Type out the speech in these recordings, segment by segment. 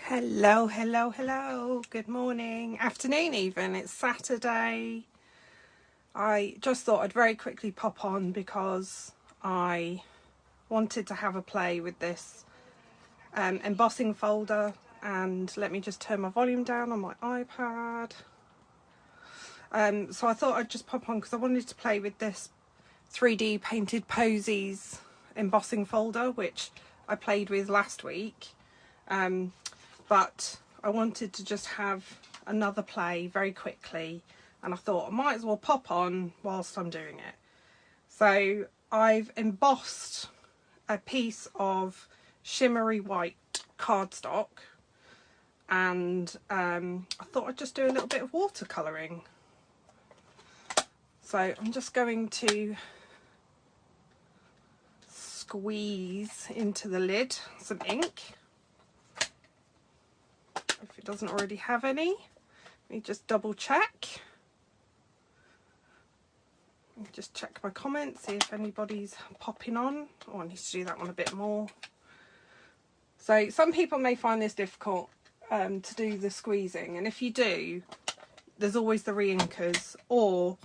Hello, hello, hello. Good morning, afternoon even. It's Saturday. I just thought I'd very quickly pop on because I wanted to have a play with this embossing folder, and let me just turn my volume down on my iPad. So I thought I'd just pop on because I wanted to play with this 3D painted Posies embossing folder, which I played with last week. But I wanted to just have another play very quickly, and I thought I might as well pop on whilst I'm doing it. So I've embossed a piece of shimmery white cardstock, and I thought I'd just do a little bit of watercolouring. So I'm just going to squeeze into the lid some ink. If it doesn't already have any, let me just double check. Just check my comments, see if anybody's popping on. Oh, I need to do that one a bit more. So some people may find this difficult to do the squeezing, and if you do, there's always the re-inkers, or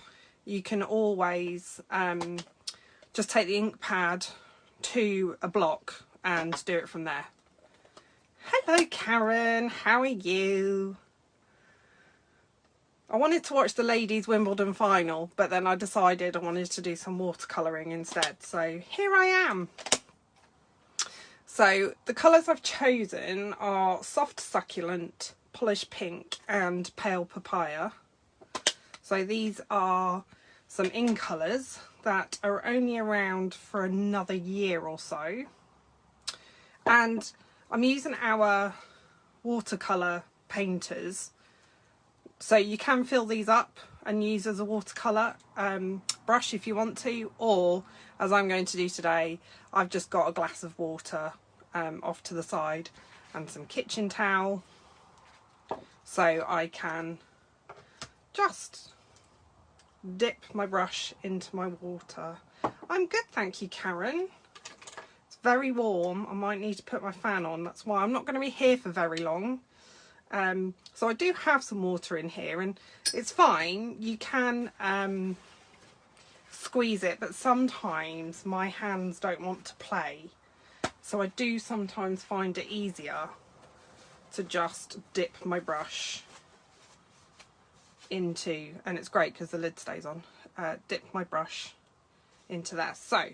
you can always just take the ink pad to a block and do it from there. Hello Karen, how are you? I wanted to watch the ladies Wimbledon final, but then I decided I wanted to do some watercolouring instead, so here I am. So the colours I've chosen are soft succulent, polished pink and pale papaya. So these are some in colours that are only around for another year or so, and I'm using our watercolour painters, so you can fill these up and use as a watercolour brush if you want to, or as I'm going to do today, I've just got a glass of water off to the side and some kitchen towel, so I can just dip my brush into my water. I'm good, thank you, Karen. Very warm. I might need to put my fan on, that's why I'm not going to be here for very long. So I do have some water in here, and it's fine, you can squeeze it, but sometimes my hands don't want to play, so I do sometimes find it easier to just dip my brush into, and it's great because the lid stays on, dip my brush into there. So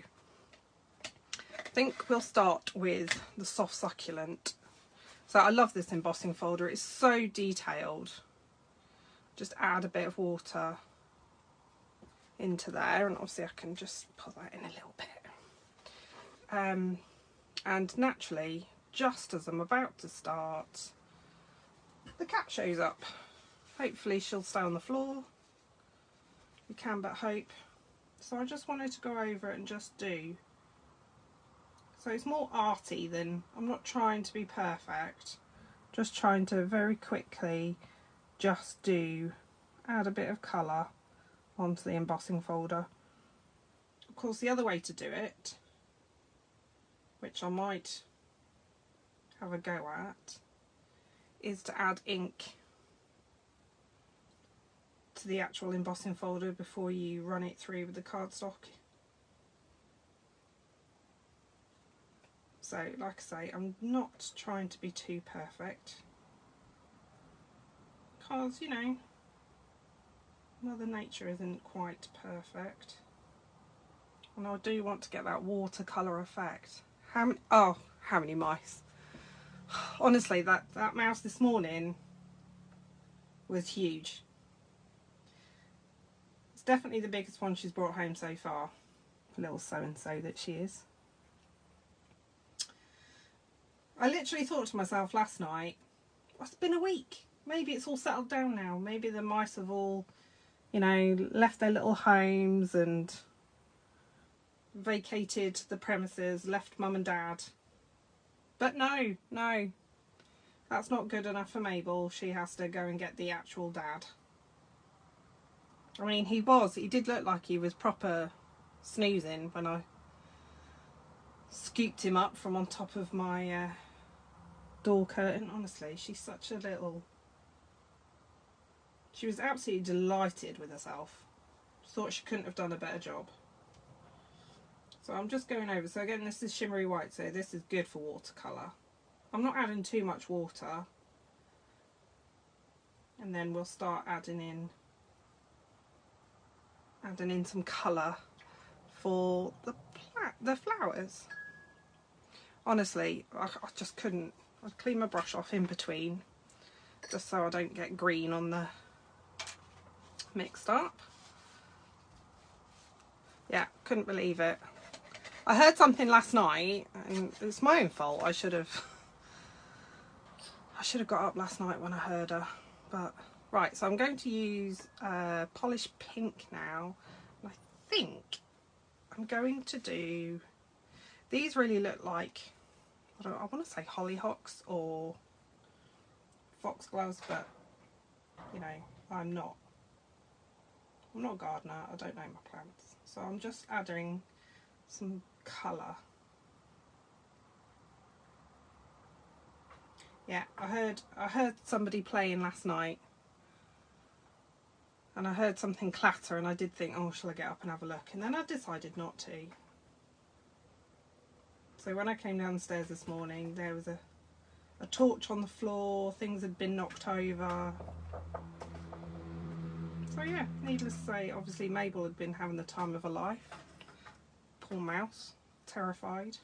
I think we'll start with the soft succulent. So I love this embossing folder, it's so detailed. Just add a bit of water into there, and obviously I can just put that in a little bit. And naturally, just as I'm about to start, the cat shows up. Hopefully she'll stay on the floor. You can but hope. So I just wanted to go over it and just do. So it's more arty than, I'm not trying to be perfect, just trying to very quickly just add a bit of colour onto the embossing folder. Of course, the other way to do it, which I might have a go at, is to add ink to the actual embossing folder before you run it through with the cardstock. So, like I say, I'm not trying to be too perfect, because, you know, Mother Nature isn't quite perfect. And I do want to get that watercolour effect. How many mice? Honestly, that mouse this morning was huge. It's definitely the biggest one she's brought home so far. Little so-and-so that she is. I literally thought to myself last night, well, it's been a week. Maybe it's all settled down now. Maybe the mice have all, you know, left their little homes and vacated the premises, left mum and dad. But no, that's not good enough for Mabel. She has to go and get the actual dad. I mean, he did look like he was proper snoozing when I scooped him up from on top of my door curtain. Honestly, she's such a little... She was absolutely delighted with herself. Thought she couldn't have done a better job. So I'm just going over. So again, this is shimmery white, so this is good for watercolour. I'm not adding too much water. And then we'll start adding in some colour for the flowers. Honestly, I just couldn't. I'd clean my brush off in between, just so I don't get green on the mixed up. Yeah, couldn't believe it. I heard something last night, and it's my own fault. I should have got up last night when I heard her. But right, so I'm going to use polished pink now. And I think I'm going to do... These really look like, I want to say hollyhocks or foxgloves, but you know, I'm not a gardener. I don't know my plants, so I'm just adding some colour. Yeah, I heard somebody playing last night, and I heard something clatter, and I did think, oh, shall I get up and have a look? And then I decided not to. So when I came downstairs this morning, there was a torch on the floor, things had been knocked over. So yeah, needless to say, obviously Mabel had been having the time of her life. Poor mouse, terrified.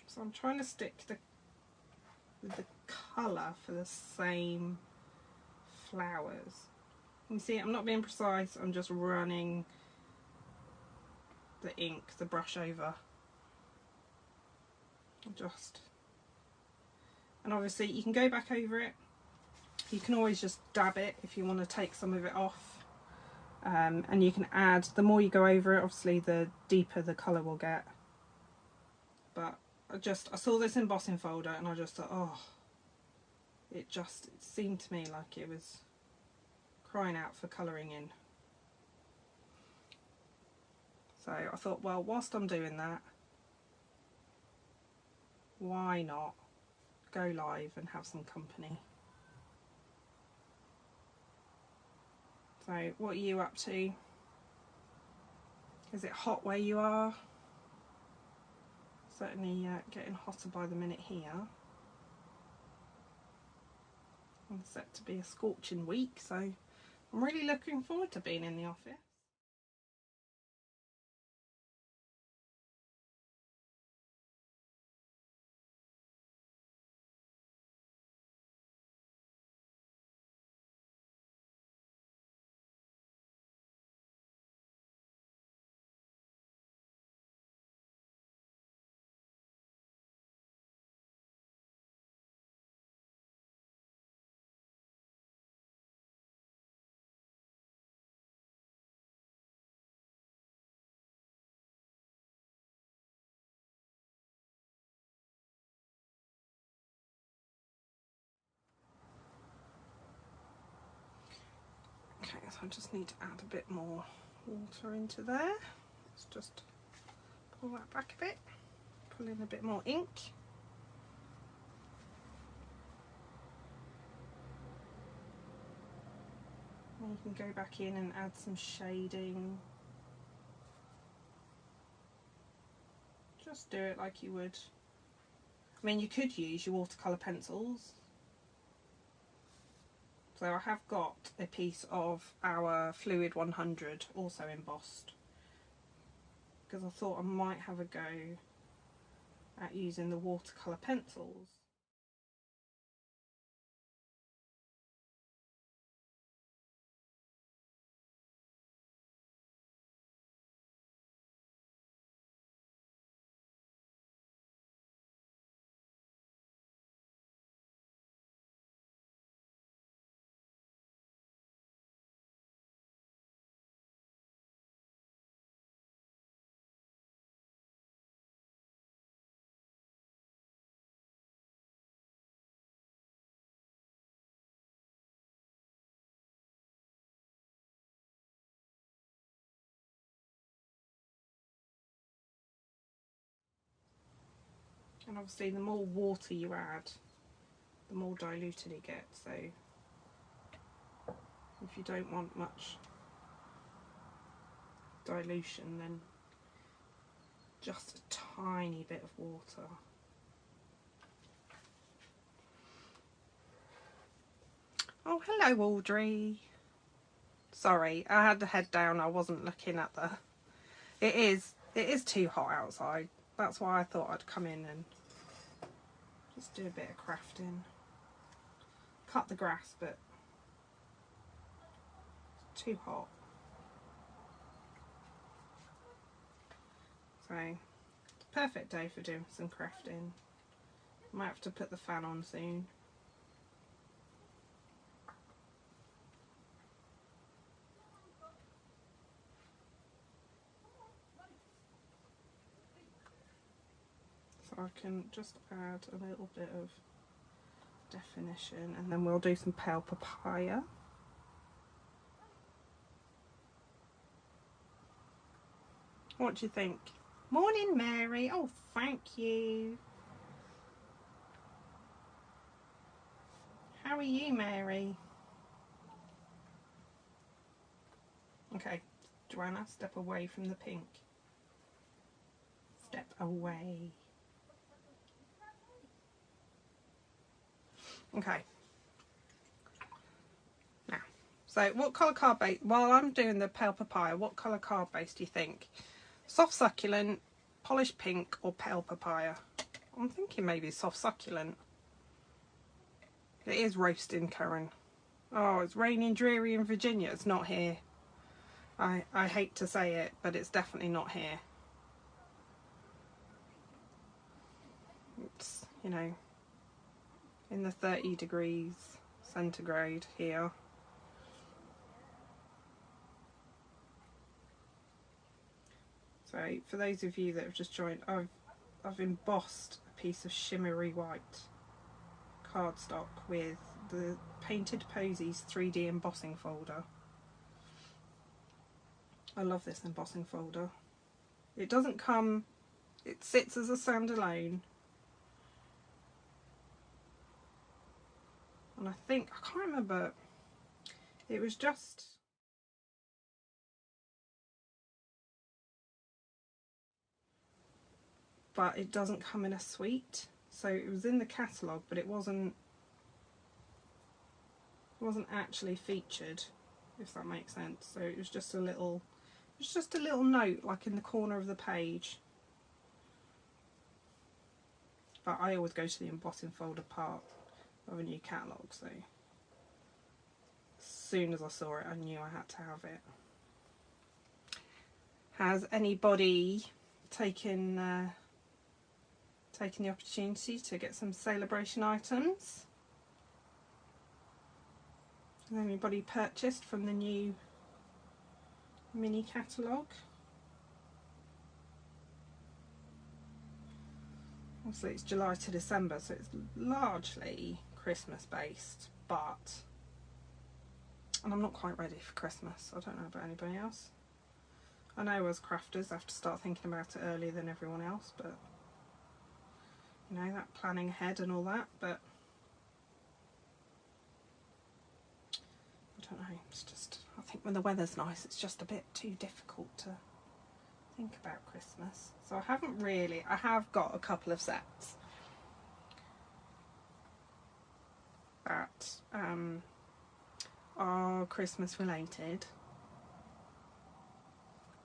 So I'm trying to stick with the colour for the same flowers. You see, I'm not being precise, I'm just running the ink, the brush over. And obviously you can go back over it. You can always just dab it if you want to take some of it off. And you can add, the more you go over it, obviously the deeper the colour will get. But I saw this embossing folder and I just thought, oh, it seemed to me like it was crying out for colouring in. So I thought, well, whilst I'm doing that, why not go live and have some company? So what are you up to? Is it hot where you are? Certainly getting hotter by the minute here. It's set to be a scorching week, so I'm really looking forward to being in the office. Okay, so I just need to add a bit more water into there. Let's just pull that back a bit, pull in a bit more ink. And you can go back in and add some shading. Just do it like you would. I mean, you could use your watercolour pencils. So I have got a piece of our Fluid 100 also embossed, because I thought I might have a go at using the watercolour pencils. And obviously the more water you add, the more diluted it gets. So if you don't want much dilution, then just a tiny bit of water. Oh, hello, Audrey. Sorry, I had the head down. I wasn't looking at the... It is too hot outside. That's why I thought I'd come in and just do a bit of crafting. Cut the grass, but it's too hot. So, perfect day for doing some crafting. Might have to put the fan on soon. So I can just add a little bit of definition, and then we'll do some pale papaya. What do you think? Morning, Mary. Oh, thank you. How are you, Mary? Okay, Joanna, step away from the pink. Step away. Okay. Now, so what colour card base, while I'm doing the pale papaya, what colour card base do you think? Soft succulent, polished pink, or pale papaya? I'm thinking maybe soft succulent. It is roasting, Karen. Oh, it's raining dreary in Virginia. It's not here. I hate to say it, but it's definitely not here. It's, you know, in the 30 degrees centigrade here. So for those of you that have just joined, I've embossed a piece of shimmery white cardstock with the Painted Posies 3D embossing folder. I love this embossing folder. It doesn't come, it sits as a standalone. And I think, I can't remember, it was just... But it doesn't come in a suite. So it was in the catalogue, but it wasn't actually featured, if that makes sense. So it was just a little, note like in the corner of the page. But I always go to the embossing folder part of a new catalogue, so as soon as I saw it I knew I had to have it. Has anybody taken the opportunity to get some celebration items? Has anybody purchased from the new mini catalogue? Obviously it's July to December, so it's largely Christmas based, but, and I'm not quite ready for Christmas. I don't know about anybody else. I know as crafters I have to start thinking about it earlier than everyone else, but you know, that planning ahead and all that, but I don't know, it's just, I think when the weather's nice it's just a bit too difficult to think about Christmas. So I haven't really, I have got a couple of sets that are Christmas related,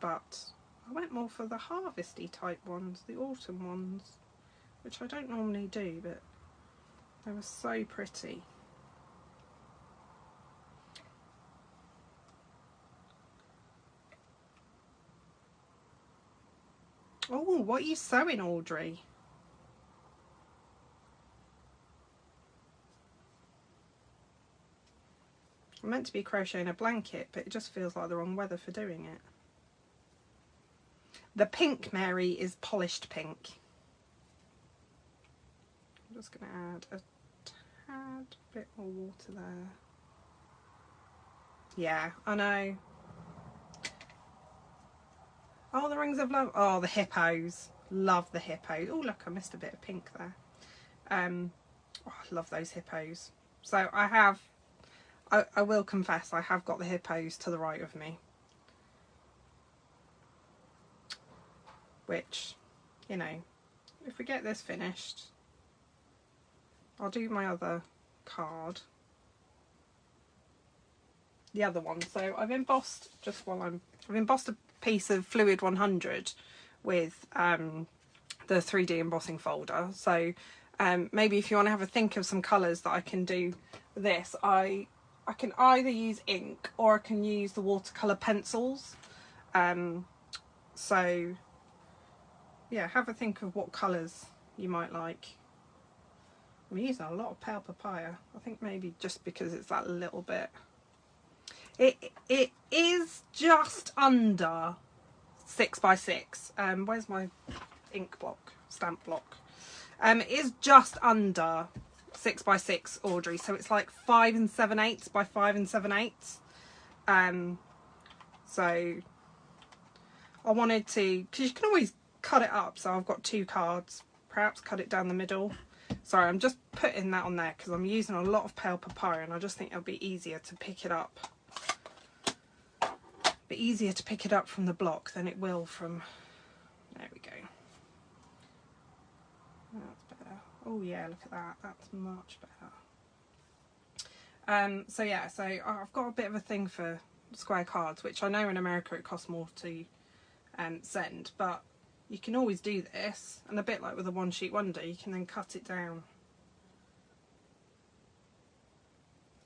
but I went more for the harvesty type ones, the autumn ones, which I don't normally do, but they were so pretty. Oh, what are you sewing, Audrey? I'm meant to be crocheting a blanket, but it just feels like the wrong weather for doing it. The pink, Mary, is polished pink. I'm just going to add a tad bit more water there. Yeah, I know. Oh, the rings of love. Oh, the hippos. Love the hippo. Oh look, I missed a bit of pink there. Oh, I love those hippos. So I will confess, I have got the hippos to the right of me, which, you know, if we get this finished, I'll do my other card, the other one. So I've embossed, I've embossed a piece of Fluid 100 with the 3D embossing folder. So maybe if you want to have a think of some colours that I can do with this, I can either use ink or I can use the watercolour pencils. So yeah, have a think of what colours you might like. I'm using a lot of pale papaya. I think maybe just because it's that little bit. It is just under 6x6. Where's my ink block, stamp block? It is just under 6x6, Audrey. So it's like 5 7/8 by 5 7/8. So I wanted to, because you can always cut it up. So I've got 2 cards. Perhaps cut it down the middle. Sorry, I'm just putting that on there because I'm using a lot of pale papaya, and I just think it'll be easier to pick it up. Easier to pick it up from the block than it will from, there we go. That's better. Oh yeah, look at that, that's much better. So yeah, so I've got a bit of a thing for square cards, which I know in America it costs more to send, but you can always do this, and a bit like with a one sheet wonder, you can then cut it down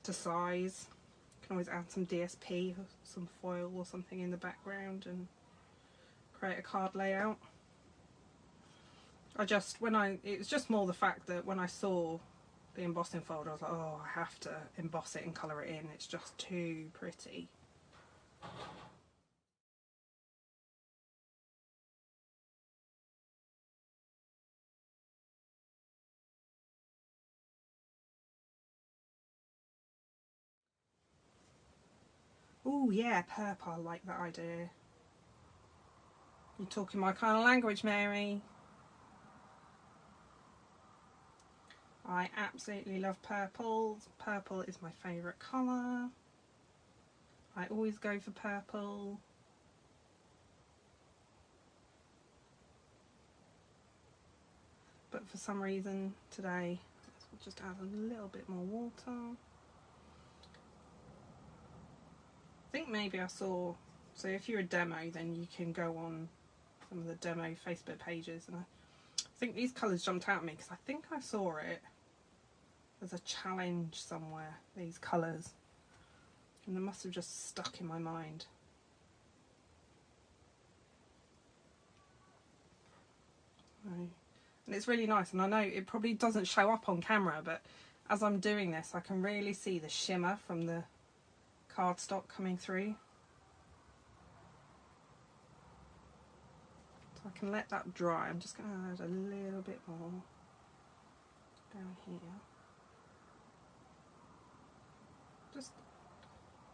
to size. You can always add some DSP or some foil or something in the background and create a card layout. It was just more the fact that when I saw the embossing folder, I was like, oh, I have to emboss it and colour it in. It's just too pretty. Oh yeah, purple, I like that idea. You're talking my kind of language, Mary. I absolutely love purple. Purple is my favourite colour. I always go for purple. But for some reason today, let's just add a little bit more water. I think maybe I saw, so if you're a demo, then you can go on some of the demo Facebook pages, and I think these colours jumped out at me because I think I saw it as a challenge somewhere, these colours, and they must have just stuck in my mind. And it's really nice, and I know it probably doesn't show up on camera, but as I'm doing this I can really see the shimmer from the cardstock coming through. So I can let that dry. I'm just going to add a little bit more down here. Just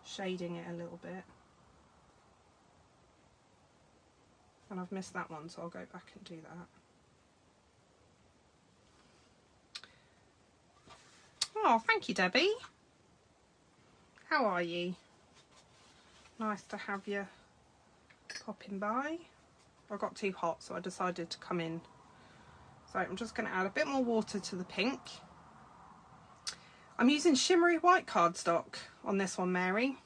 shading it a little bit. And I've missed that one, so I'll go back and do that. Oh, thank you, Debbie. How are you? Nice to have you popping by. I got too hot, so I decided to come in. So I'm just going to add a bit more water to the pink. I'm using shimmery white cardstock on this one, Mary.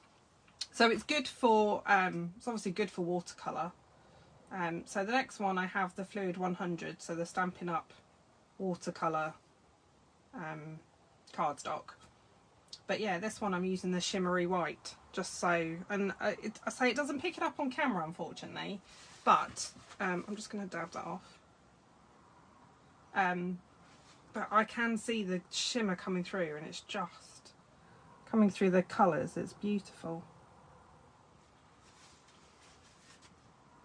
So it's good for, it's obviously good for watercolour. So the next one I have the Fluid 100, so the Stampin' Up watercolour cardstock. But yeah, this one I'm using the shimmery white, just so, and I say it doesn't pick it up on camera, unfortunately, but I'm just going to dab that off. But I can see the shimmer coming through, and it's just coming through the colours. It's beautiful.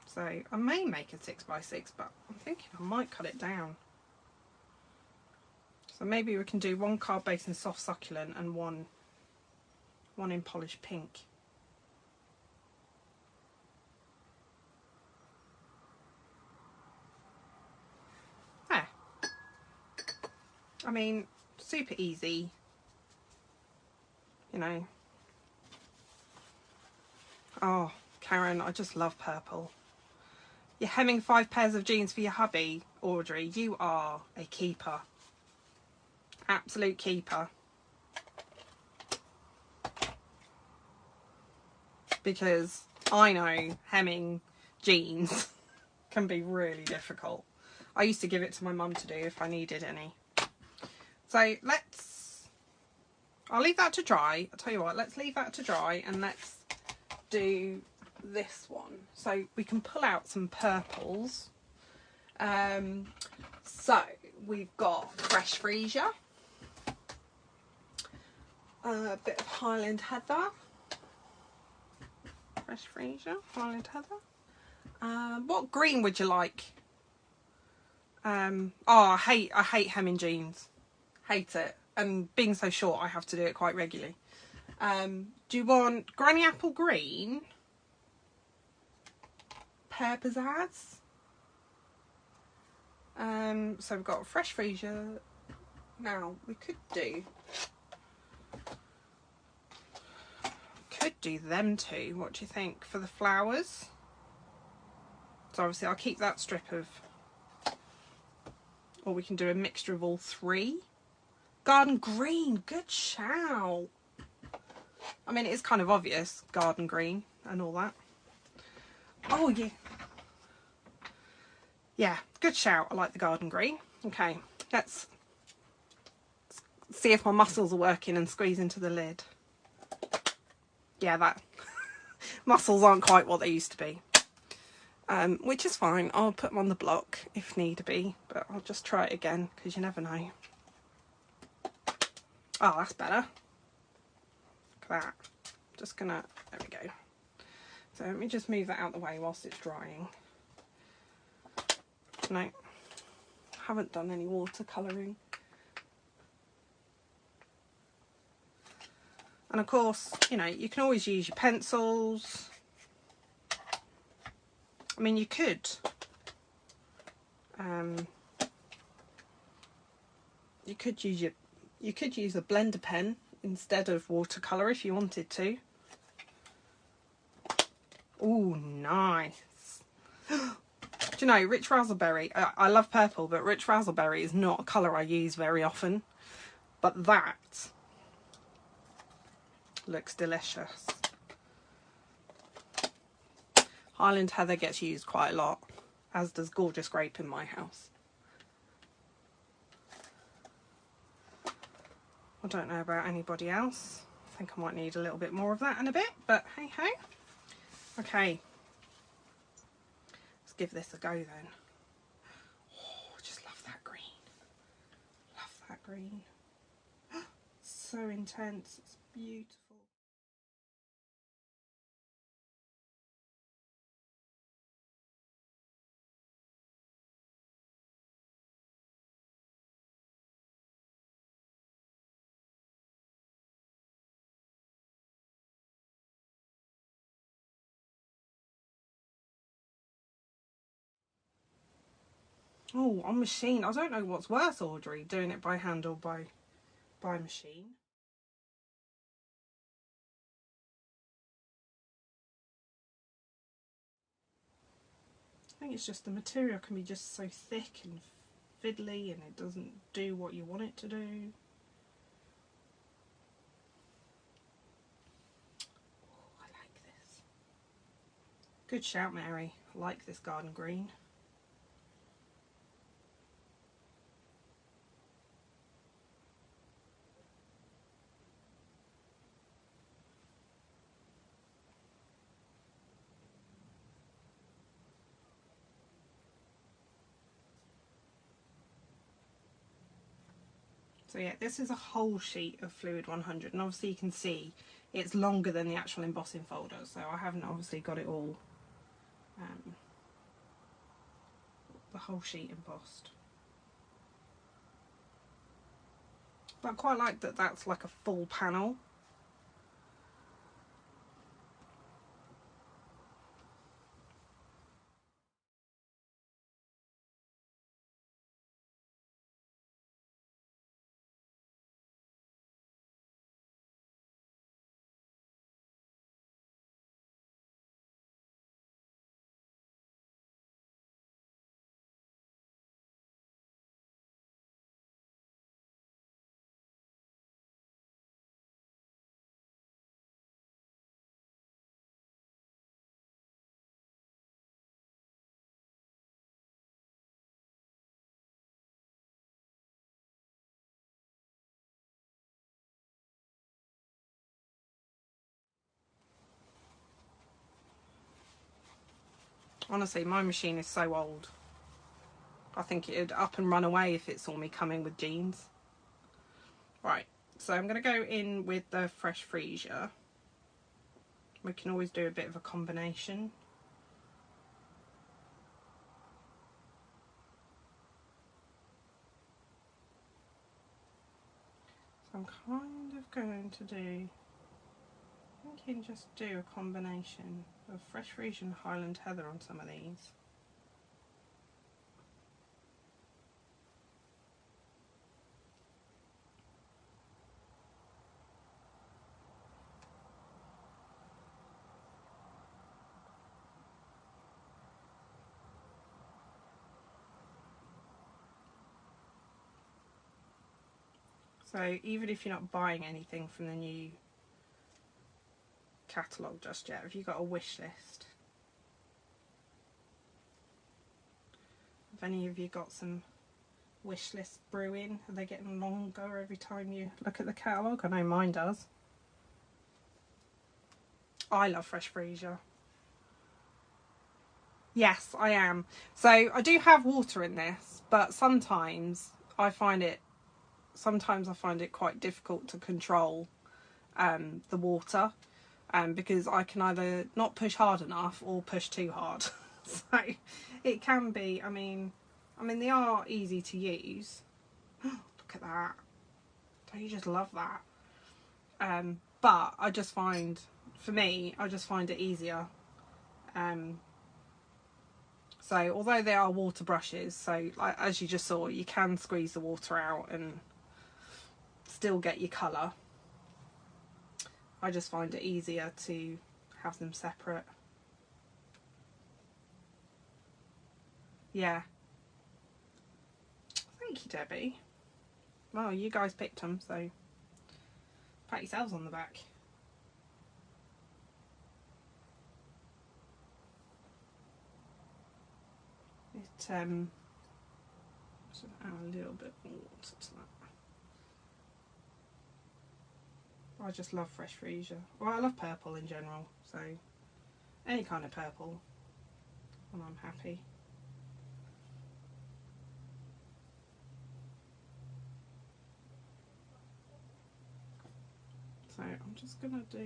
So I may make a 6x6, but I'm thinking I might cut it down. So maybe we can do one card base in soft succulent and one in polished pink. I mean, super easy, you know. Oh, Karen, I just love purple. You're hemming 5 pairs of jeans for your hubby, Audrey. You are a keeper. Absolute keeper. Because I know hemming jeans can be really difficult. I used to give it to my mum to do if I needed any. So I'll leave that to dry. I'll tell you what, let's leave that to dry and let's do this one. So we can pull out some purples. So we've got fresh freesia, a bit of Highland heather, fresh freesia, Highland heather. What green would you like? Oh, I hate hemming jeans. Hate it. And being so short, I have to do it quite regularly. Do you want Granny Apple Green? Pear Pizzazz? So we've got fresh freesia. Now, we could do them two. What do you think for the flowers? So obviously I'll keep that strip of, or we can do a mixture of all 3. Garden green, good shout. I mean, it is kind of obvious, garden green and all that. Oh yeah. Yeah, good shout. I like the garden green. Okay, let's see if my muscles are working and squeeze into the lid. Yeah, that muscles aren't quite what they used to be. Which is fine. I'll put them on the block if need be, but I'll just try it again because you never know. Oh, that's better. Look at that. Just gonna, there we go. So let me just move that out the way whilst it's drying. No, haven't done any watercolouring. And of course, you know, you can always use your pencils. I mean, you could use a blender pen instead of watercolour if you wanted to. Oh, nice. Do you know, rich raspberry, I love purple, but rich raspberry is not a colour I use very often. But that looks delicious. Highland heather gets used quite a lot, as does gorgeous grape in my house. I don't know about anybody else. I think I might need a little bit more of that in a bit, but hey ho. Okay, let's give this a go then. Oh, just love that green. Love that green. So intense, it's beautiful. Oh, on machine. I don't know what's worse, Audrey, doing it by hand or by machine. I think it's just the material can be just so thick and fiddly and it doesn't do what you want it to do. Oh, I like this. Good shout, Mary. I like this garden green. So yeah, this is a whole sheet of Fluid 100, and obviously you can see it's longer than the actual embossing folder, so I haven't obviously got it all, the whole sheet embossed. But I quite like that that's like a full panel. Honestly, my machine is so old. I think it'd up and run away if it saw me coming with jeans. Right, so I'm going to go in with the Fresh Freesia. We can always do a bit of a combination. So I'm kind of going to do, I think just do a combination of Fresh Freesia and Highland Heather on some of these. So even if you're not buying anything from the new catalogue just yet, have you got a wish list? Have any of you got some wish lists brewing? Are they getting longer every time you look at the catalogue? I know mine does. I love Fresh Freesia. Yes, I am. So I do have water in this, but sometimes I find it quite difficult to control the water, because I can either not push hard enough or push too hard. So it can be, I mean they are easy to use. Look at that. Don't you just love that? But I just find, for me, I just find it easier. So although they are water brushes, so like, as you just saw, you can squeeze the water out and still get your colour. I just find it easier to have them separate. Yeah. Thank you, Debbie. Well, you guys picked them, so pat yourselves on the back. It add a little bit more water to that. I just love Fresh Freesia. Well, I love purple in general, so any kind of purple and I'm happy. So I'm just gonna do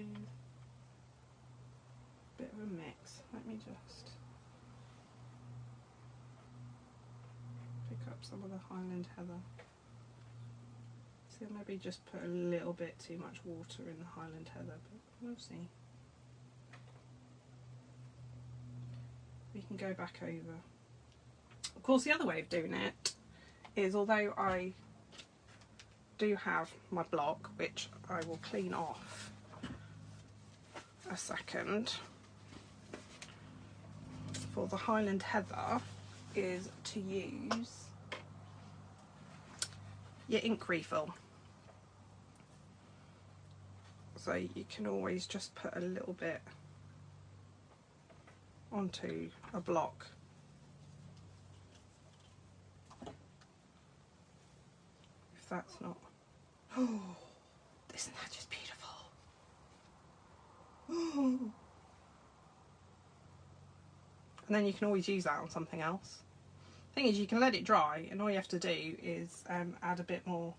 a bit of a mix. Let me just pick up some of the Highland Heather. So maybe just put a little bit too much water in the Highland Heather, but we'll see. We can go back over. Of course, the other way of doing it is, although I do have my block, which I will clean off a second, for the Highland Heather, is to use your ink refill. So you can always just put a little bit onto a block. If that's not... Oh, isn't that just beautiful? Oh. And then you can always use that on something else. Thing is, you can let it dry, and all you have to do is add a bit more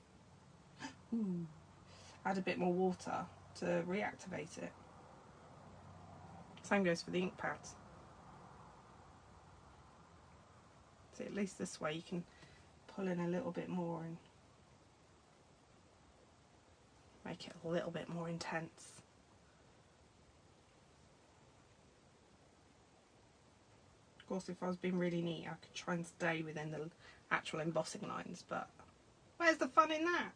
water to reactivate it. Same goes for the ink pads. So at least this way you can pull in a little bit more and make it a little bit more intense. Of course, if I was being really neat, I could try and stay within the actual embossing lines, but where's the fun in that?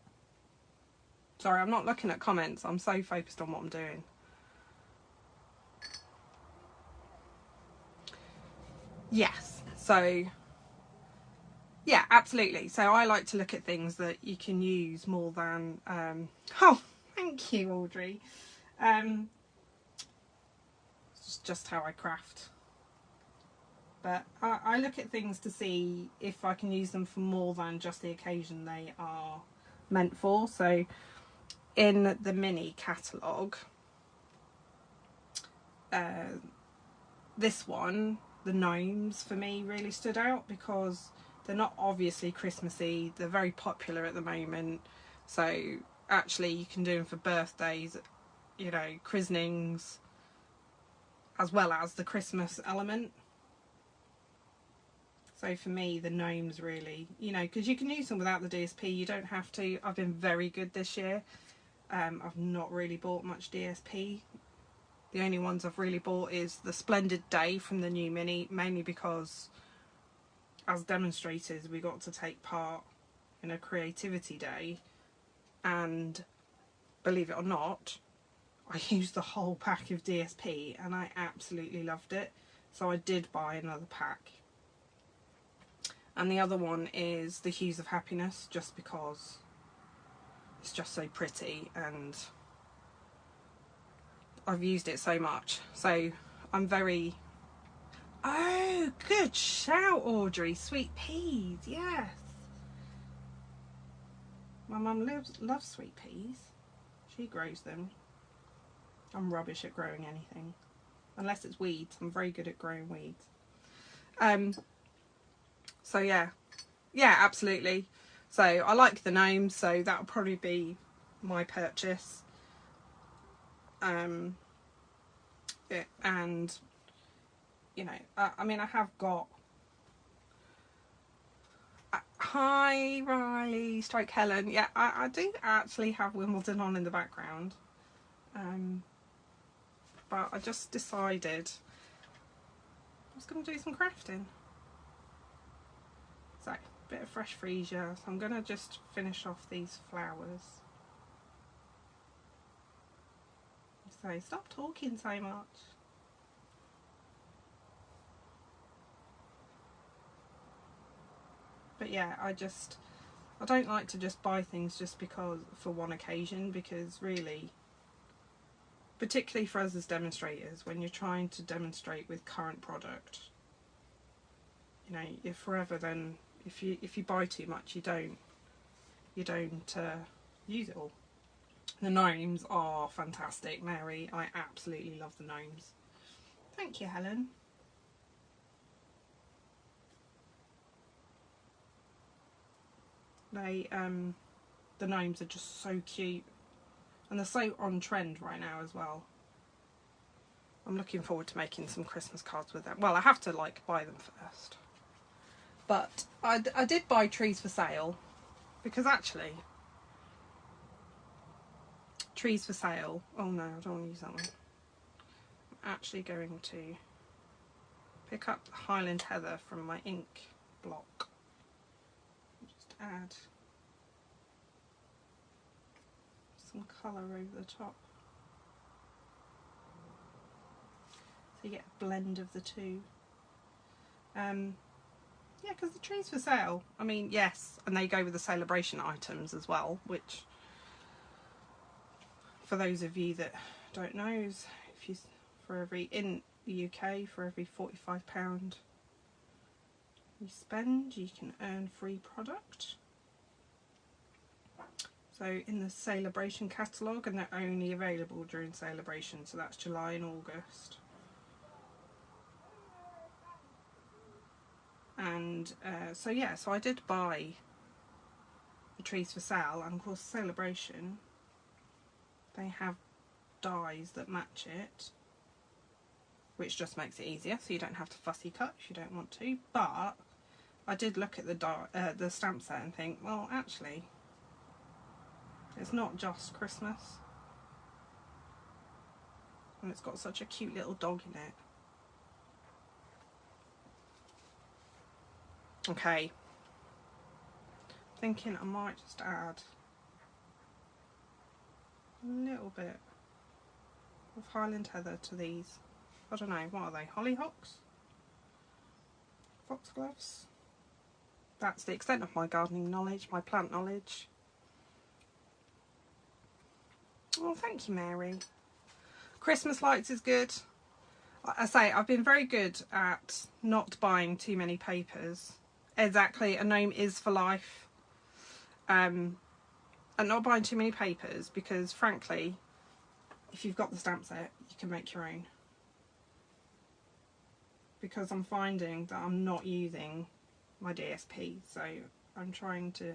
Sorry, I'm not looking at comments. I'm so focused on what I'm doing. Yes, so yeah, absolutely. So I like to look at things that you can use more than... oh, thank you, Audrey. It's just how I craft. But I look at things to see if I can use them for more than just the occasion they are meant for. So in the mini catalogue, this one the gnomes for me really stood out because they're not obviously Christmassy. They're very popular at the moment. So actually you can do them for birthdays, you know, christenings, as well as the Christmas element. So for me, the gnomes really, you know, because you can use them without the DSP. You don't have to. I've been very good this year. I've not really bought much DSP. The only ones I've really bought is the Splendid Day from the new mini, mainly because as demonstrators we got to take part in a creativity day, and believe it or not, I used the whole pack of DSP and I absolutely loved it. So I did buy another pack. And the other one is the Hues of Happiness, just because it's just so pretty and I've used it so much. So I'm very... Oh, good shout, Audrey. Sweet peas, yes. My mum loves sweet peas. She grows them. I'm rubbish at growing anything. Unless it's weeds. I'm very good at growing weeds. So yeah, absolutely. So I like the gnomes, so that'll probably be my purchase. And you know, I mean, I have got. Hi Riley, stroke Helen. Yeah, I do actually have Wimbledon on in the background. But I just decided I was going to do some crafting. So, a bit of fresh freesia. So I'm going to just finish off these flowers. So, stop talking so much. But yeah, I don't like to just buy things just because for one occasion, because really, particularly for us as demonstrators, when you're trying to demonstrate with current product, you know, if forever, then if you buy too much, you don't use it all. The gnomes are fantastic, Mary. I absolutely love the gnomes. Thank you, Helen. They the gnomes are just so cute, and they're so on trend right now as well. I'm looking forward to making some Christmas cards with them. Well, I have to like buy them first. But I did buy trees for sale, because actually, trees for sale. Oh no, I don't want to use that one. I'm actually going to pick up the Highland Heather from my ink block. Just add some colour over the top. So you get a blend of the two. Yeah, because the trees for sale, I mean, yes, and they go with the celebration items as well, which, for those of you that don't know, is if you, in the UK, for every £45 you spend, you can earn free product. So in the celebration catalogue, and they're only available during celebration, so that's July and August. And so yeah, so I did buy the trees for sale, and of course celebration, they have dies that match it, which just makes it easier, so you don't have to fussy cut if you don't want to. But I did look at the stamp set and think, well, actually, it's not just Christmas, and it's got such a cute little dog in it. Okay, thinking I might just add a little bit of Highland Heather to these. I don't know, what are they, hollyhocks? Foxgloves? That's the extent of my gardening knowledge, my plant knowledge. Oh, thank you, Mary. Christmas lights is good. I say, I've been very good at not buying too many papers. Exactly, a gnome is for life. And not buying too many papers, because frankly, if you've got the stamp set, you can make your own. because I'm finding that I'm not using my DSP, so I'm trying to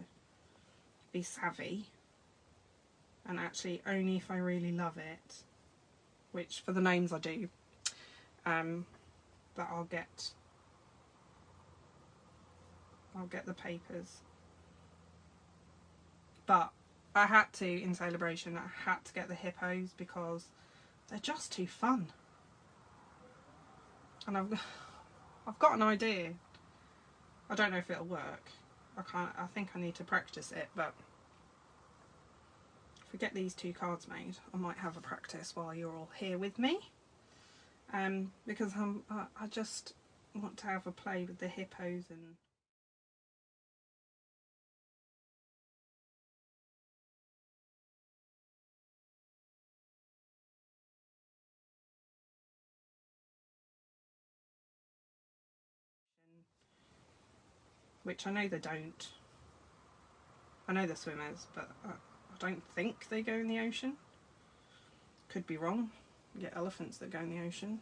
be savvy, and actually only if I really love it, which for the names I do, that I'll get the papers. But I had to, in Celebration, I had to get the hippos because they're just too fun. And I've got an idea. I don't know if it'll work. I think I need to practice it, but if we get these 2 cards made, I might have a practice while you're all here with me. Because I just want to have a play with the hippos and which I know they don't. I know they're swimmers, but I don't think they go in the ocean. Could be wrong. You get elephants that go in the ocean.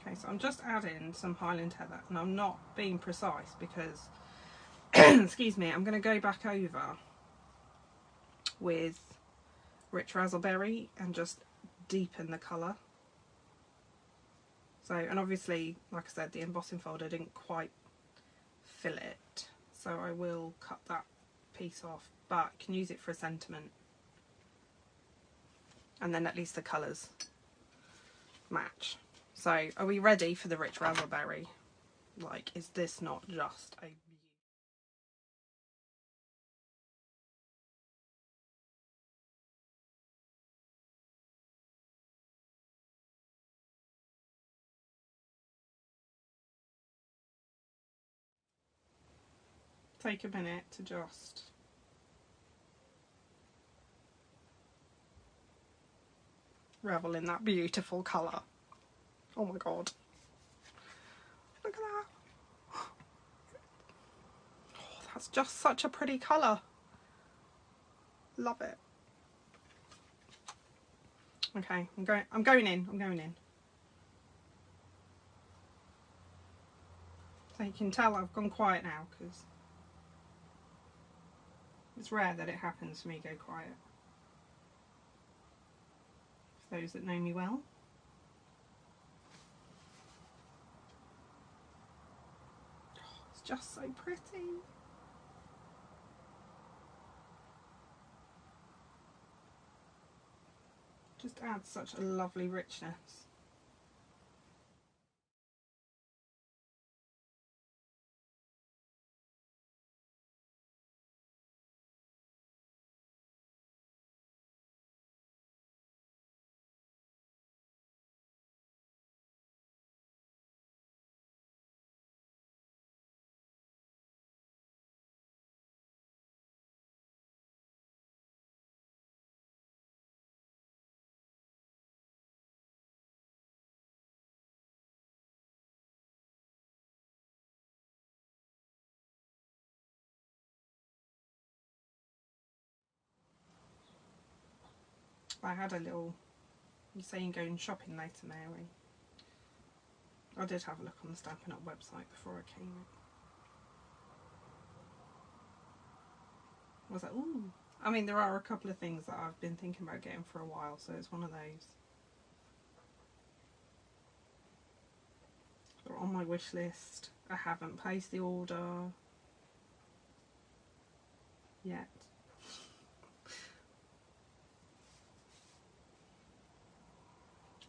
Okay, so I'm just adding some Highland heather, and I'm not being precise because, excuse me, I'm going to go back over with Rich Razzleberry and just deepen the colour. So, and obviously, like I said, the embossing folder didn't quite fill it, so I will cut that piece off, but I can use it for a sentiment, and then at least the colours match. So, are we ready for the Rich Razzleberry? Like, is this not just a... Take a minute to just revel in that beautiful colour. Oh my god. Look at that. Oh, that's just such a pretty colour. Love it. Okay, I'm going in. So you can tell I've gone quiet now because it's rare that it happens for me to go quiet. For those that know me well. Oh, it's just so pretty. Just adds such a lovely richness. I had a little... You're saying going shopping later, Mary? I did have a look on the Stampin' Up website before I came in. I was like, ooh. I mean, there are a couple of things that I've been thinking about getting for a while, so it's one of those. They're on my wish list. I haven't placed the order yet.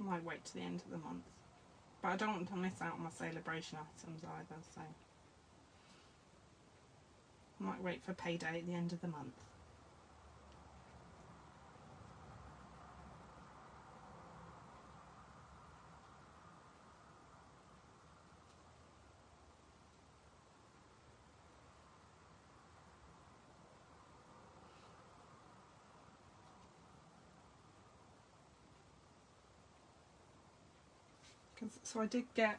I might wait to the end of the month. But I don't want to miss out on my Celebration items either, so I might wait for payday at the end of the month. So I did get,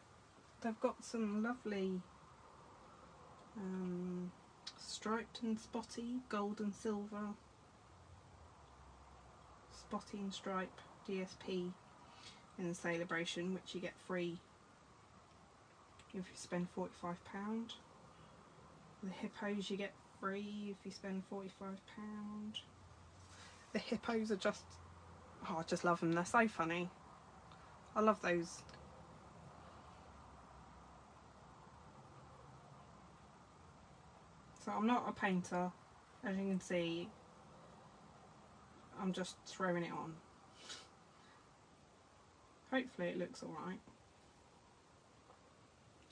they've got some lovely striped and spotty, gold and silver, spotty and stripe DSP in the celebration, which you get free if you spend £45. The hippos you get free if you spend £45. The hippos are just, oh, I just love them, they're so funny. I love those. So I'm not a painter, as you can see, I'm just throwing it on. Hopefully it looks alright.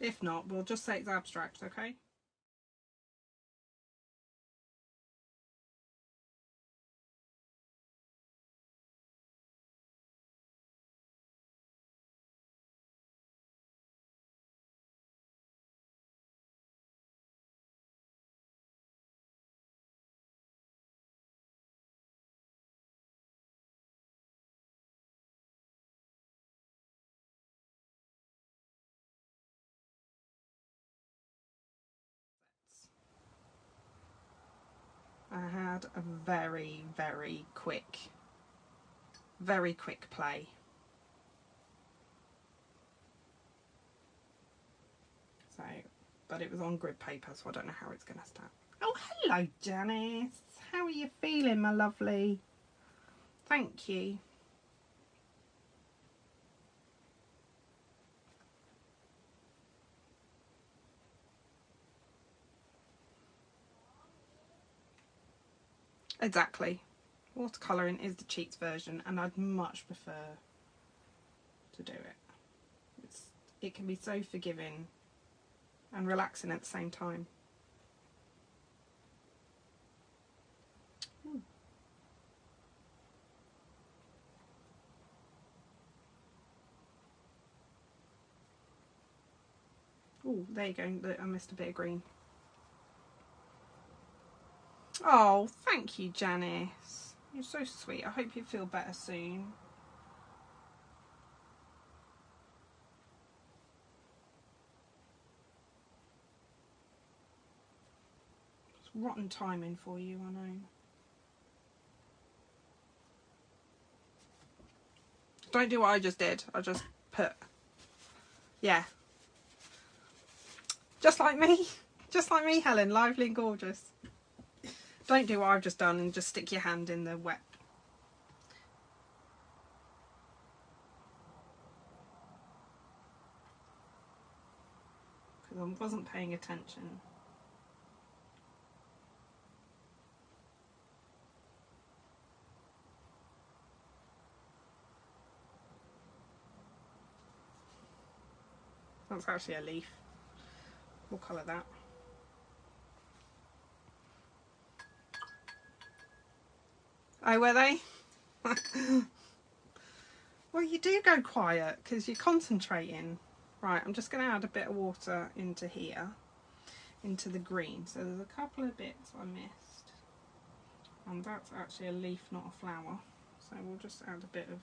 If not, we'll just say it's abstract, okay? I had a very, very quick play. So, but it was on grid paper, so I don't know how it's going to stand. Oh, hello, Janice. How are you feeling, my lovely? Thank you. Exactly. Watercolouring is the cheats version, and I'd much prefer to do it. It can be so forgiving and relaxing at the same time. Oh, there you go. I missed a bit of green. Oh, thank you, Janice. You're so sweet. I hope you feel better soon. It's rotten timing for you, I know. Don't do what I just did. I just put, yeah. Just like me. Just like me, Helen. Lively and gorgeous. Don't do what I've just done and just stick your hand in the wet. Because I wasn't paying attention. That's actually a leaf. We'll colour that. Oh, were they? Well, you do go quiet because you're concentrating. Right, I'm just going to add a bit of water into here, into the green. So there's a couple of bits I missed. And that's actually a leaf, not a flower. So we'll just add a bit of...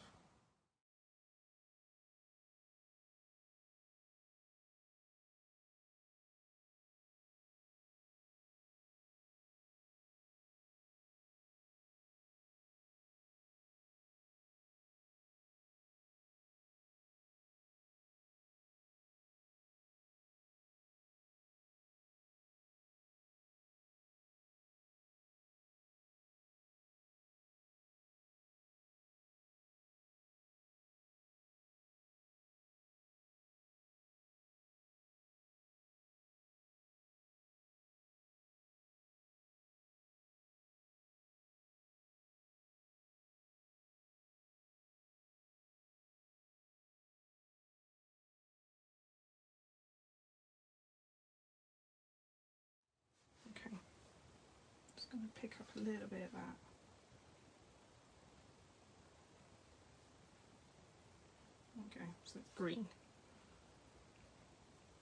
Okay. Just going to pick up a little bit of that. Okay, so it's green.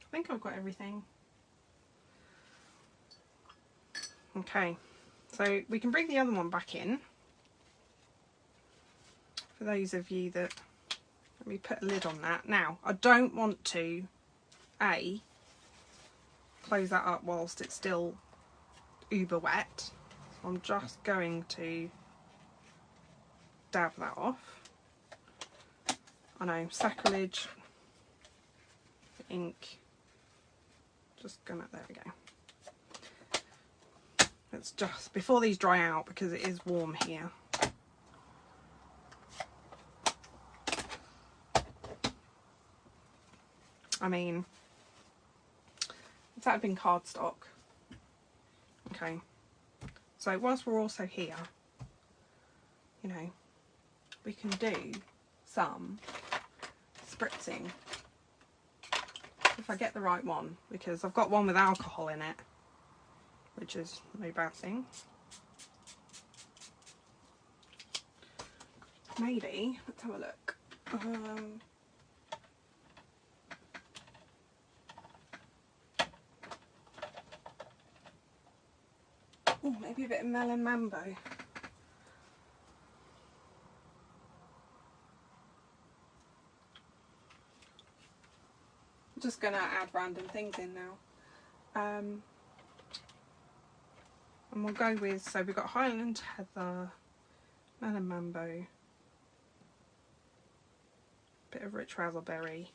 I think I've got everything. Okay, so we can bring the other one back in. For those of you that, let me put a lid on that. Now, I don't want to, close that up whilst it's still uber wet. So I'm just going to dab that off. I know, sacrilege, ink, just gonna, there we go. It's just, before these dry out, because it is warm here. I mean, if that had been cardstock, okay. So whilst we're also here, you know, we can do some spritzing. If I get the right one, because I've got one with alcohol in it, which is no bad thing. Maybe, let's have a look. Oh, maybe a bit of melon mambo. I'm just going to add random things in now. And we'll go with, so we've got Highland Heather, melon mambo, bit of rich razzleberry,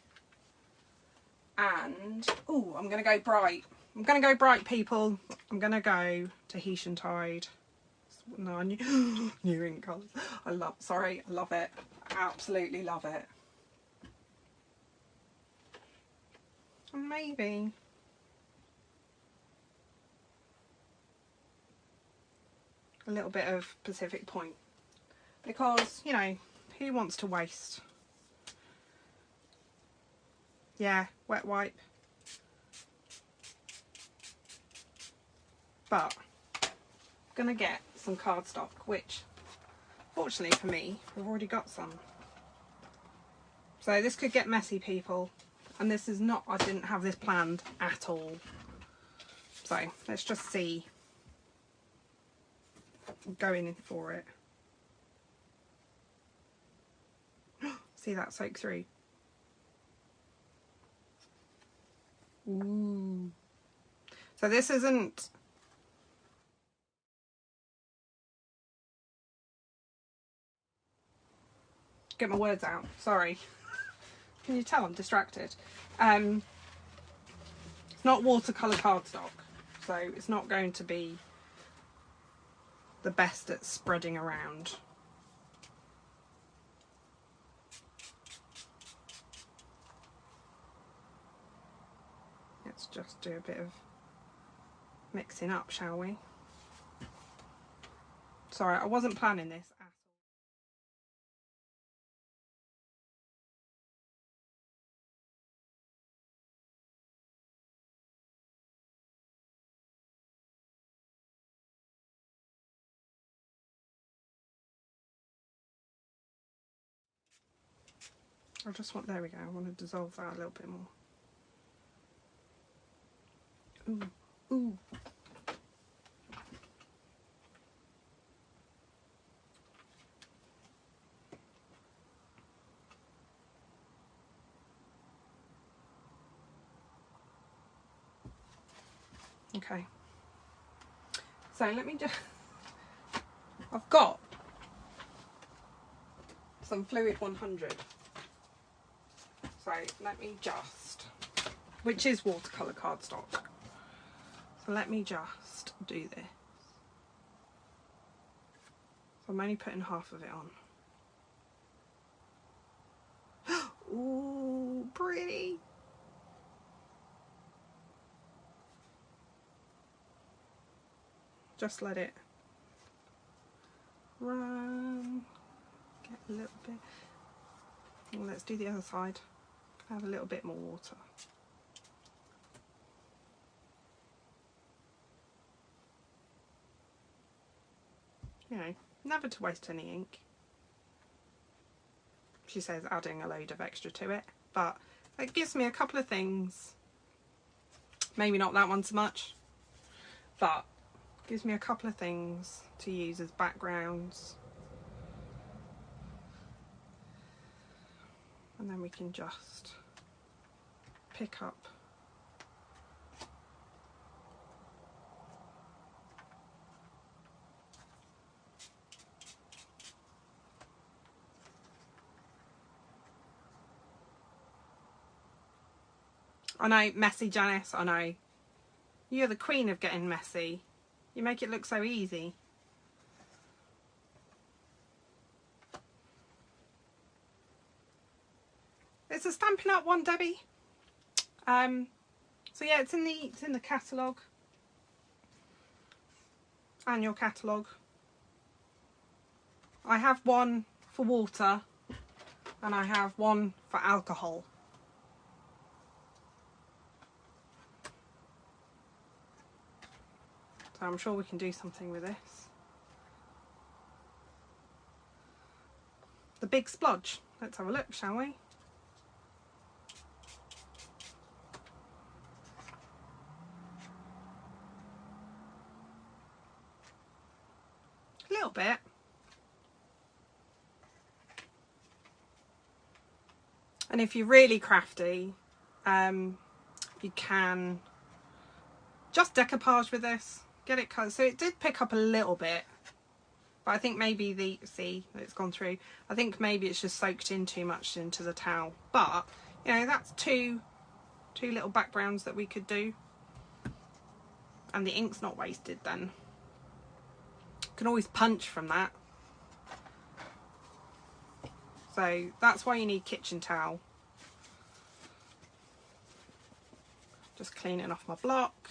and, oh, I'm going to go bright. I'm going to go bright, people. I'm going to go Tahitian Tide. No, new ink colours. I love it. Absolutely love it. And maybe a little bit of Pacific Point. Because, you know, who wants to waste? Yeah, wet wipe. But I'm gonna get some cardstock, which fortunately for me, we've already got some. So this could get messy, people. And this is not, I didn't have this planned at all. So let's just see. I'm going in for it. See that soak through? Ooh. So this isn't, get my words out, sorry. Can you tell I'm distracted? It's not watercolour cardstock, so it's not going to be the best at spreading around. Let's just do a bit of mixing up, shall we? Sorry, I wasn't planning this at all. I just want, there we go, I want to dissolve that a little bit more. Ooh, ooh. Okay. So let me just, I've got some Fluid 100. So let me just, which is watercolour cardstock. So let me just do this. So I'm only putting half of it on. Ooh, pretty. Just let it run. Get a little bit. Well, let's do the other side. Have a little bit more water. You know, never to waste any ink. She says adding a load of extra to it, but it gives me a couple of things. Maybe not that one so much, but gives me a couple of things to use as backgrounds. And then we can just pick up I know, messy Janice, I know. You're the queen of getting messy. You make it look so easy. It's a Stampin' Up one, Debbie. So yeah, it's in the catalogue. Annual catalogue. I have one for water and I have one for alcohol. So I'm sure we can do something with this. The big splodge. Let's have a look, shall we? A little bit. And if you're really crafty, you can just decoupage with this. Get it cut. So it did pick up a little bit, but I think maybe see it's gone through. I think maybe it's just soaked in too much into the towel. But you know, that's two little backgrounds that we could do, and the ink's not wasted. Then you can always punch from that. So that's why you need kitchen towel. Just cleaning off my block.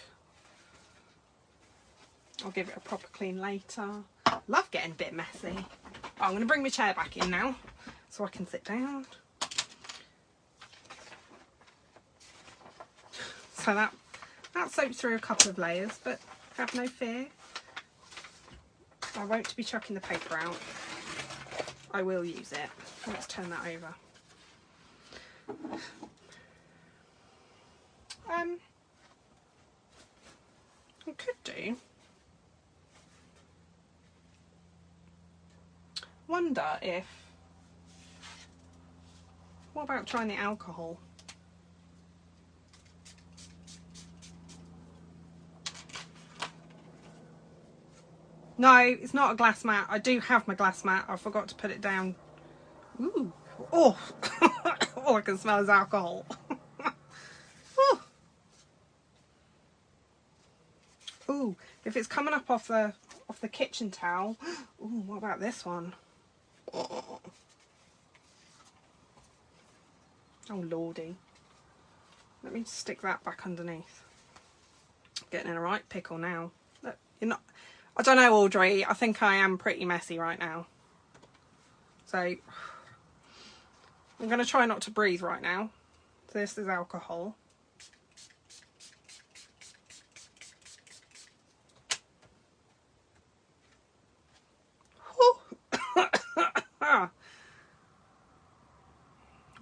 I'll give it a proper clean later. Love getting a bit messy. Oh, I'm going to bring my chair back in now so I can sit down. So that soaked through a couple of layers, but have no fear. I won't be chucking the paper out. I will use it. Let's turn that over. I could do. Wonder if. What about trying the alcohol? No, it's not a glass mat. I do have my glass mat. I forgot to put it down. Ooh. Oh, all I can smell is alcohol. Ooh, if it's coming up off the kitchen towel. Ooh, what about this one? Oh lordy. Let me stick that back underneath. Getting in a right pickle now. Look, you're not. I don't know, Audrey. I think I am pretty messy right now. So I'm going to try not to breathe right now. So this is alcohol.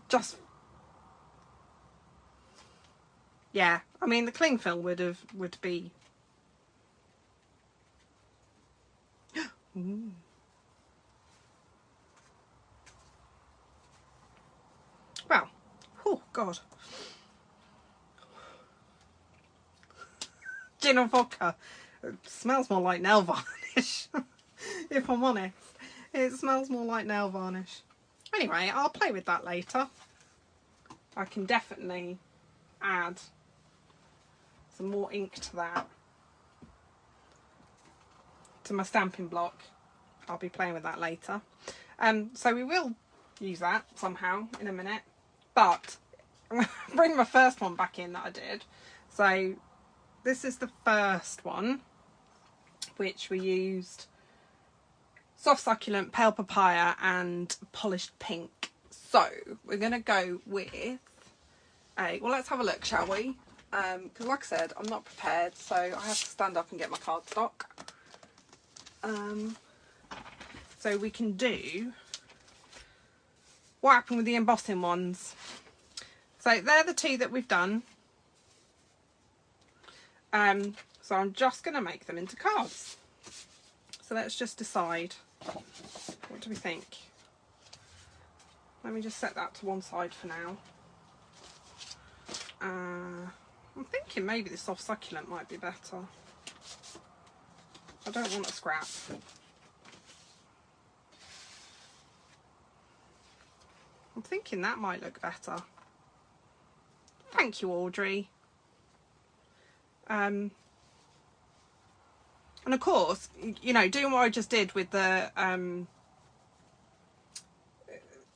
Just, yeah. I mean, the cling film would be. Ooh. Well, oh God. Gin and vodka. It smells more like nail varnish. If I'm honest, it smells more like nail varnish. Anyway, I'll play with that later. I can definitely add some more ink to that, to my stamping block. I'll be playing with that later. So we will use that somehow in a minute, but I'm going to bring my first one back in that I did. So this is the first one, which we used soft succulent, pale papaya and polished pink. So we're going to go with a, well, let's have a look, shall we? Because like I said, I'm not prepared, so I have to stand up and get my cardstock. So we can do what happened with the embossing ones. So they're the two that we've done. So I'm just going to make them into cards. So let's just decide. What do we think? Let me just set that to one side for now. I'm thinking maybe the soft succulent might be better. I don't want a scrap. I'm thinking that might look better. thank you, Audrey. And of course, you know, doing what I just did with the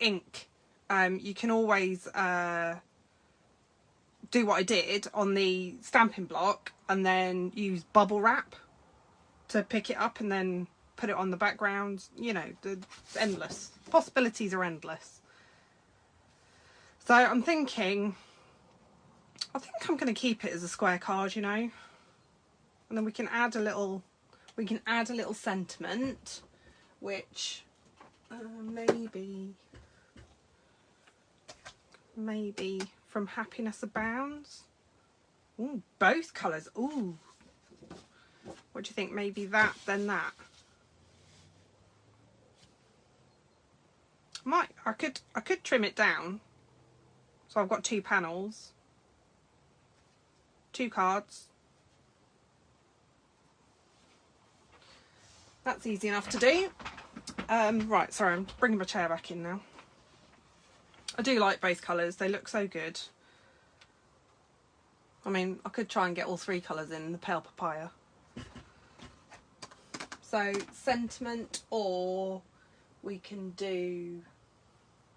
ink, you can always do what I did on the stamping block and then use bubble wrap to pick it up and then put it on the background. You know, it's endless. Possibilities are endless. So I'm thinking, I think I'm going to keep it as a square card, you know, and then we can add a little sentiment, which maybe from Happiness Abounds. Ooh, both colours. Ooh, what do you think? Maybe that, then that. I could trim it down. So I've got 2 panels, 2 cards. That's easy enough to do. Right, sorry, I'm bringing my chair back in now. I do like both colours, they look so good. I mean, I could try and get all 3 colours in the pale papaya. So, sentiment, or we can do...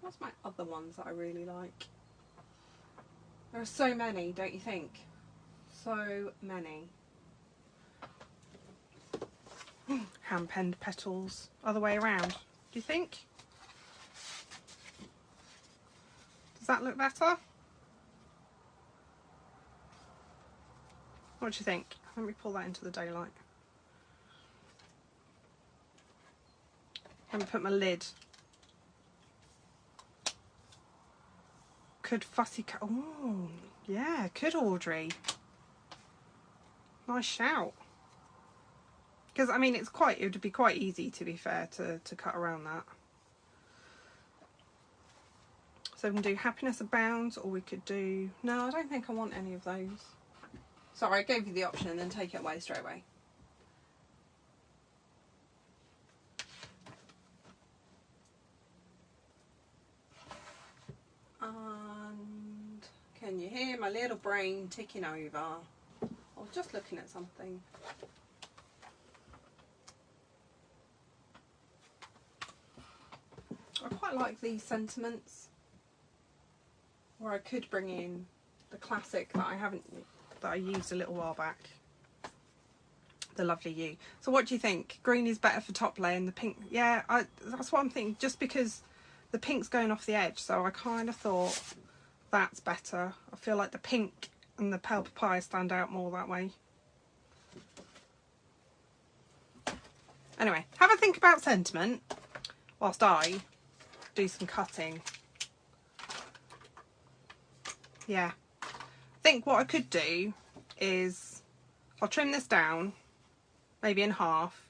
What's my other ones that I really like? There are so many, don't you think? So many. Hand-penned petals. Other way around. Do you think? Does that look better? What do you think? Let me pull that into the daylight. Let me put my lid. Could fussy cut. Oh, yeah, could Audrey. Nice shout. Because, I mean, it would be quite easy, to be fair, to cut around that. So we can do Happiness Abounds, or we could do... No, I don't think I want any of those. Sorry, I gave you the option and then take it away straight away. And can you hear my little brain ticking over? I was just looking at something. I quite like these sentiments. Or I could bring in the classic that I used a little while back. The Lovely You. So what do you think? Green is better for top layer and the pink... Yeah, that's what I'm thinking. Just because the pink's going off the edge. So I kind of thought that's better. I feel like the pink and the pale papaya stand out more that way. Anyway, have a think about sentiment whilst I do some cutting. Yeah. I think what I could do is I'll trim this down, maybe in half.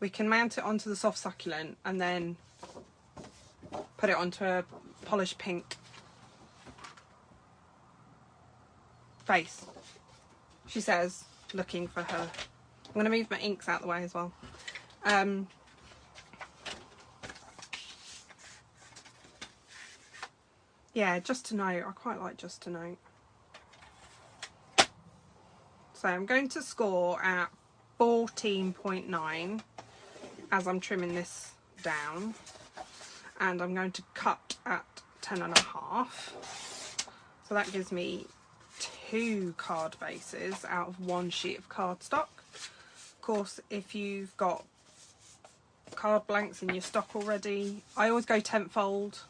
We can mount it onto the soft succulent and then put it onto a polished pink face. She says, looking for her. I'm going to move my inks out the way as well. Yeah, Just to Note. I quite like Just to Note. So I'm going to score at 14.9 as I'm trimming this down. And I'm going to cut at 10.5. So that gives me 2 card bases out of 1 sheet of cardstock. Of course, if you've got card blanks in your stock already, I always go tenfold.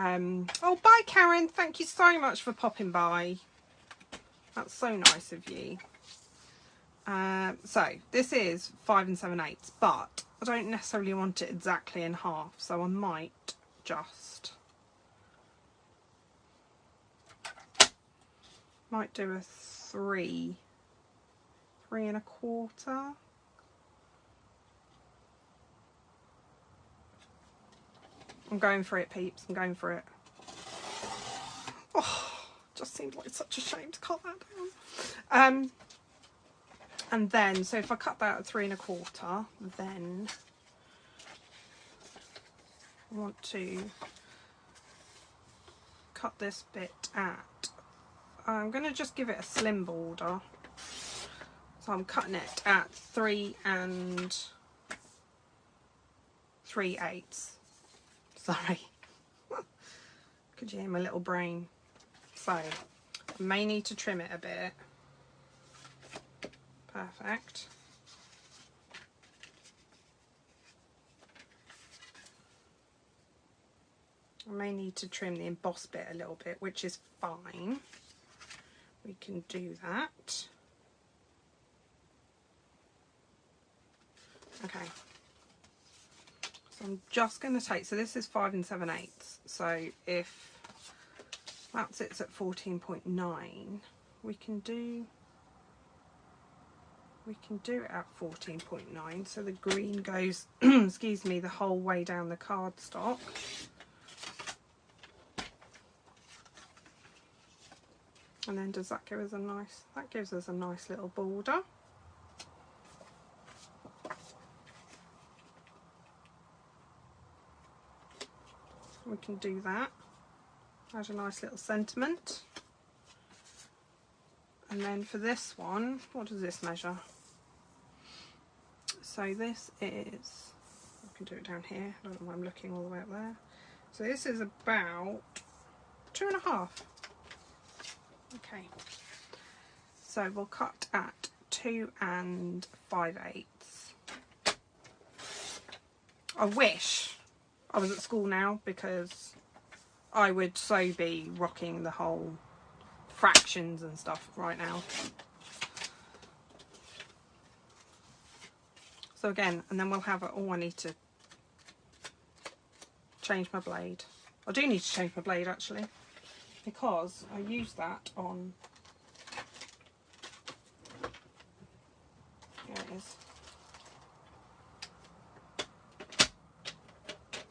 Oh, bye Karen, thank you so much for popping by. That's so nice of you. So this is 5 7/8, but I don't necessarily want it exactly in half, so I might just do a 3 1/4. I'm going for it, peeps. I'm going for it. Oh, just seemed like such a shame to cut that down. And then, so if I cut that at 3 1/4, then I want to cut this bit at I'm going to just give it a slim border. So I'm cutting it at 3 3/8. Sorry. Could you hear my little brain? So I may need to trim it a bit. Perfect. I may need to trim the emboss bit a little bit, which is fine. We can do that. Okay. So I'm just going to take, so this is 5 7/8. So if that sits at 14.9, we can do it at 14.9. So the green goes, excuse me, the whole way down the cardstock. And then does that give us a nice, that gives us a nice little border. We can do that. Add a nice little sentiment. And then for this one, what does this measure? So this is, I can do it down here, I don't know why I'm looking all the way up there. So this is about 2.5. Okay. So we'll cut at 2 5/8. I wish I was at school now, because I would so be rocking the whole fractions and stuff right now. So again, and then we'll have it. Oh, I need to change my blade. I do need to change my blade actually, because I use that on, here it is.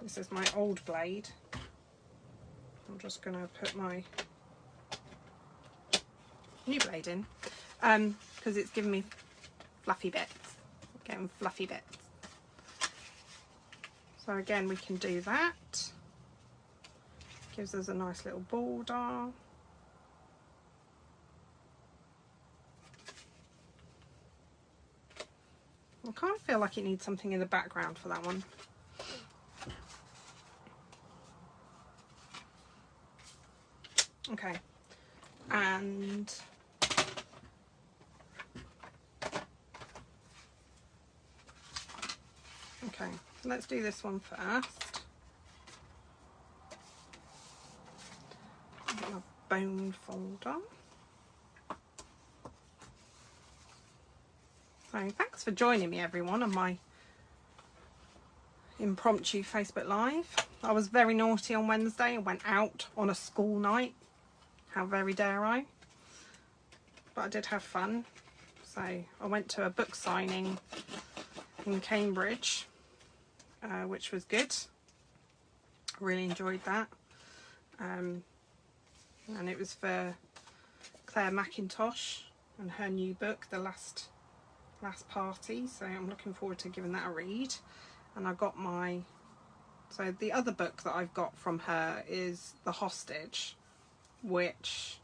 This is my old blade. I'm just going to put my new blade in, because it's giving me fluffy bits. Getting fluffy bits. So again, we can do that. Gives us a nice little border. I kind of feel like it needs something in the background for that one. Okay, and okay, let's do this one first. Get my bone folder. So thanks for joining me everyone on my impromptu Facebook Live. I was very naughty on Wednesday and went out on a school night. How very dare I? But I did have fun. So I went to a book signing in Cambridge, which was good. Really enjoyed that. And it was for Claire McIntosh and her new book, The Last Party. So I'm looking forward to giving that a read. And I got my, so the other book that I've got from her is The Hostage, which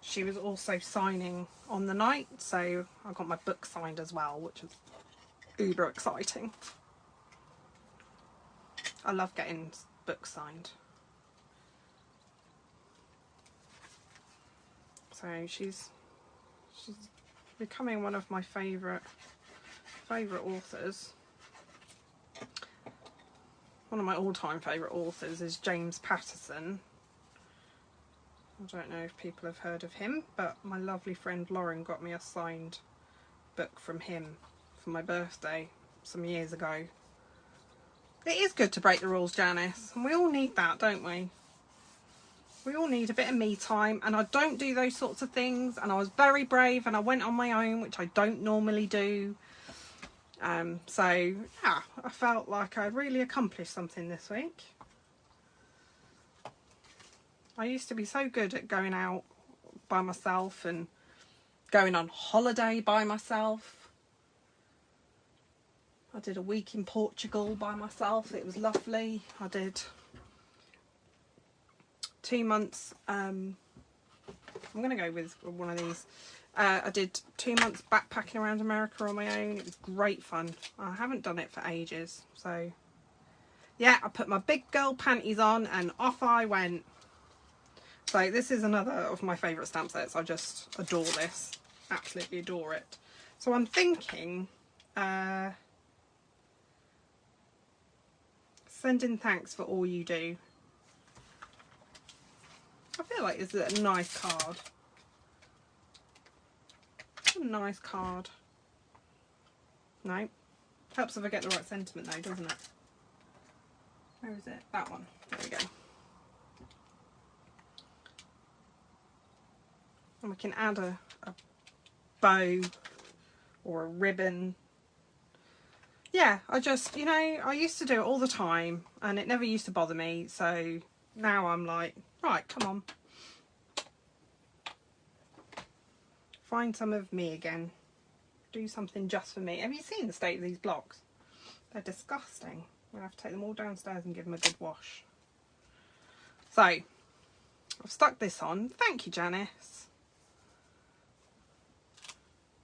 she was also signing on the night, so I got my book signed as well, which was uber exciting. I love getting books signed. So she's becoming one of my favourite authors. One of my all-time favourite authors is James Patterson. I don't know if people have heard of him, but my lovely friend Lauren got me a signed book from him for my birthday some years ago. It is good to break the rules, Janice, and we all need that, don't we? We all need a bit of me time, and I don't do those sorts of things, and I was very brave and I went on my own, which I don't normally do. So yeah, I felt like I'd really accomplished something this week. I used to be so good at going out by myself and going on holiday by myself. I did a week in Portugal by myself. It was lovely. I did 2 months I'm going to go with one of these. I did 2 months backpacking around America on my own. It was great fun. I haven't done it for ages. So, yeah, I put my big girl panties on and off I went. So this is another of my favourite stamp sets. I just adore this. Absolutely adore it. So I'm thinking... sending thanks for all you do. I feel like it's a nice card. A nice card. No. Helps if I get the right sentiment though, doesn't it? Where is it? That one. There we go. And we can add a bow or a ribbon. Yeah, I just, you know, I used to do it all the time and it never used to bother me. So now I'm like, right, come on. Find some of me again. Do something just for me. Have you seen the state of these blocks? They're disgusting. I'm going to have to take them all downstairs and give them a good wash. So, I've stuck this on. Thank you, Janice.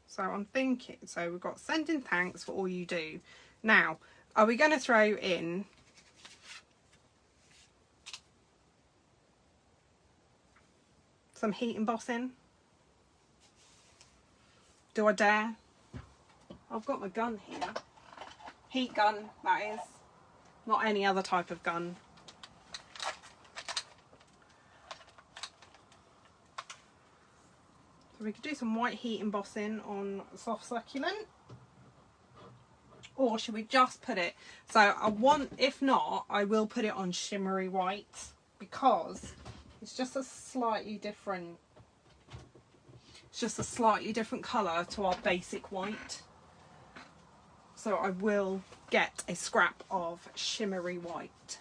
So I'm thinking, so we've got sending thanks for all you do. Now, are we going to throw in some heat embossing? Do I dare? I've got my gun here. Heat gun, that is. Not any other type of gun. So we could do some white heat embossing on soft succulent. Or should we just put it... So I want, if not, I will put it on shimmery white. Because it's just a slightly different... It's just a slightly different colour to our basic white. So I will get a scrap of shimmery white.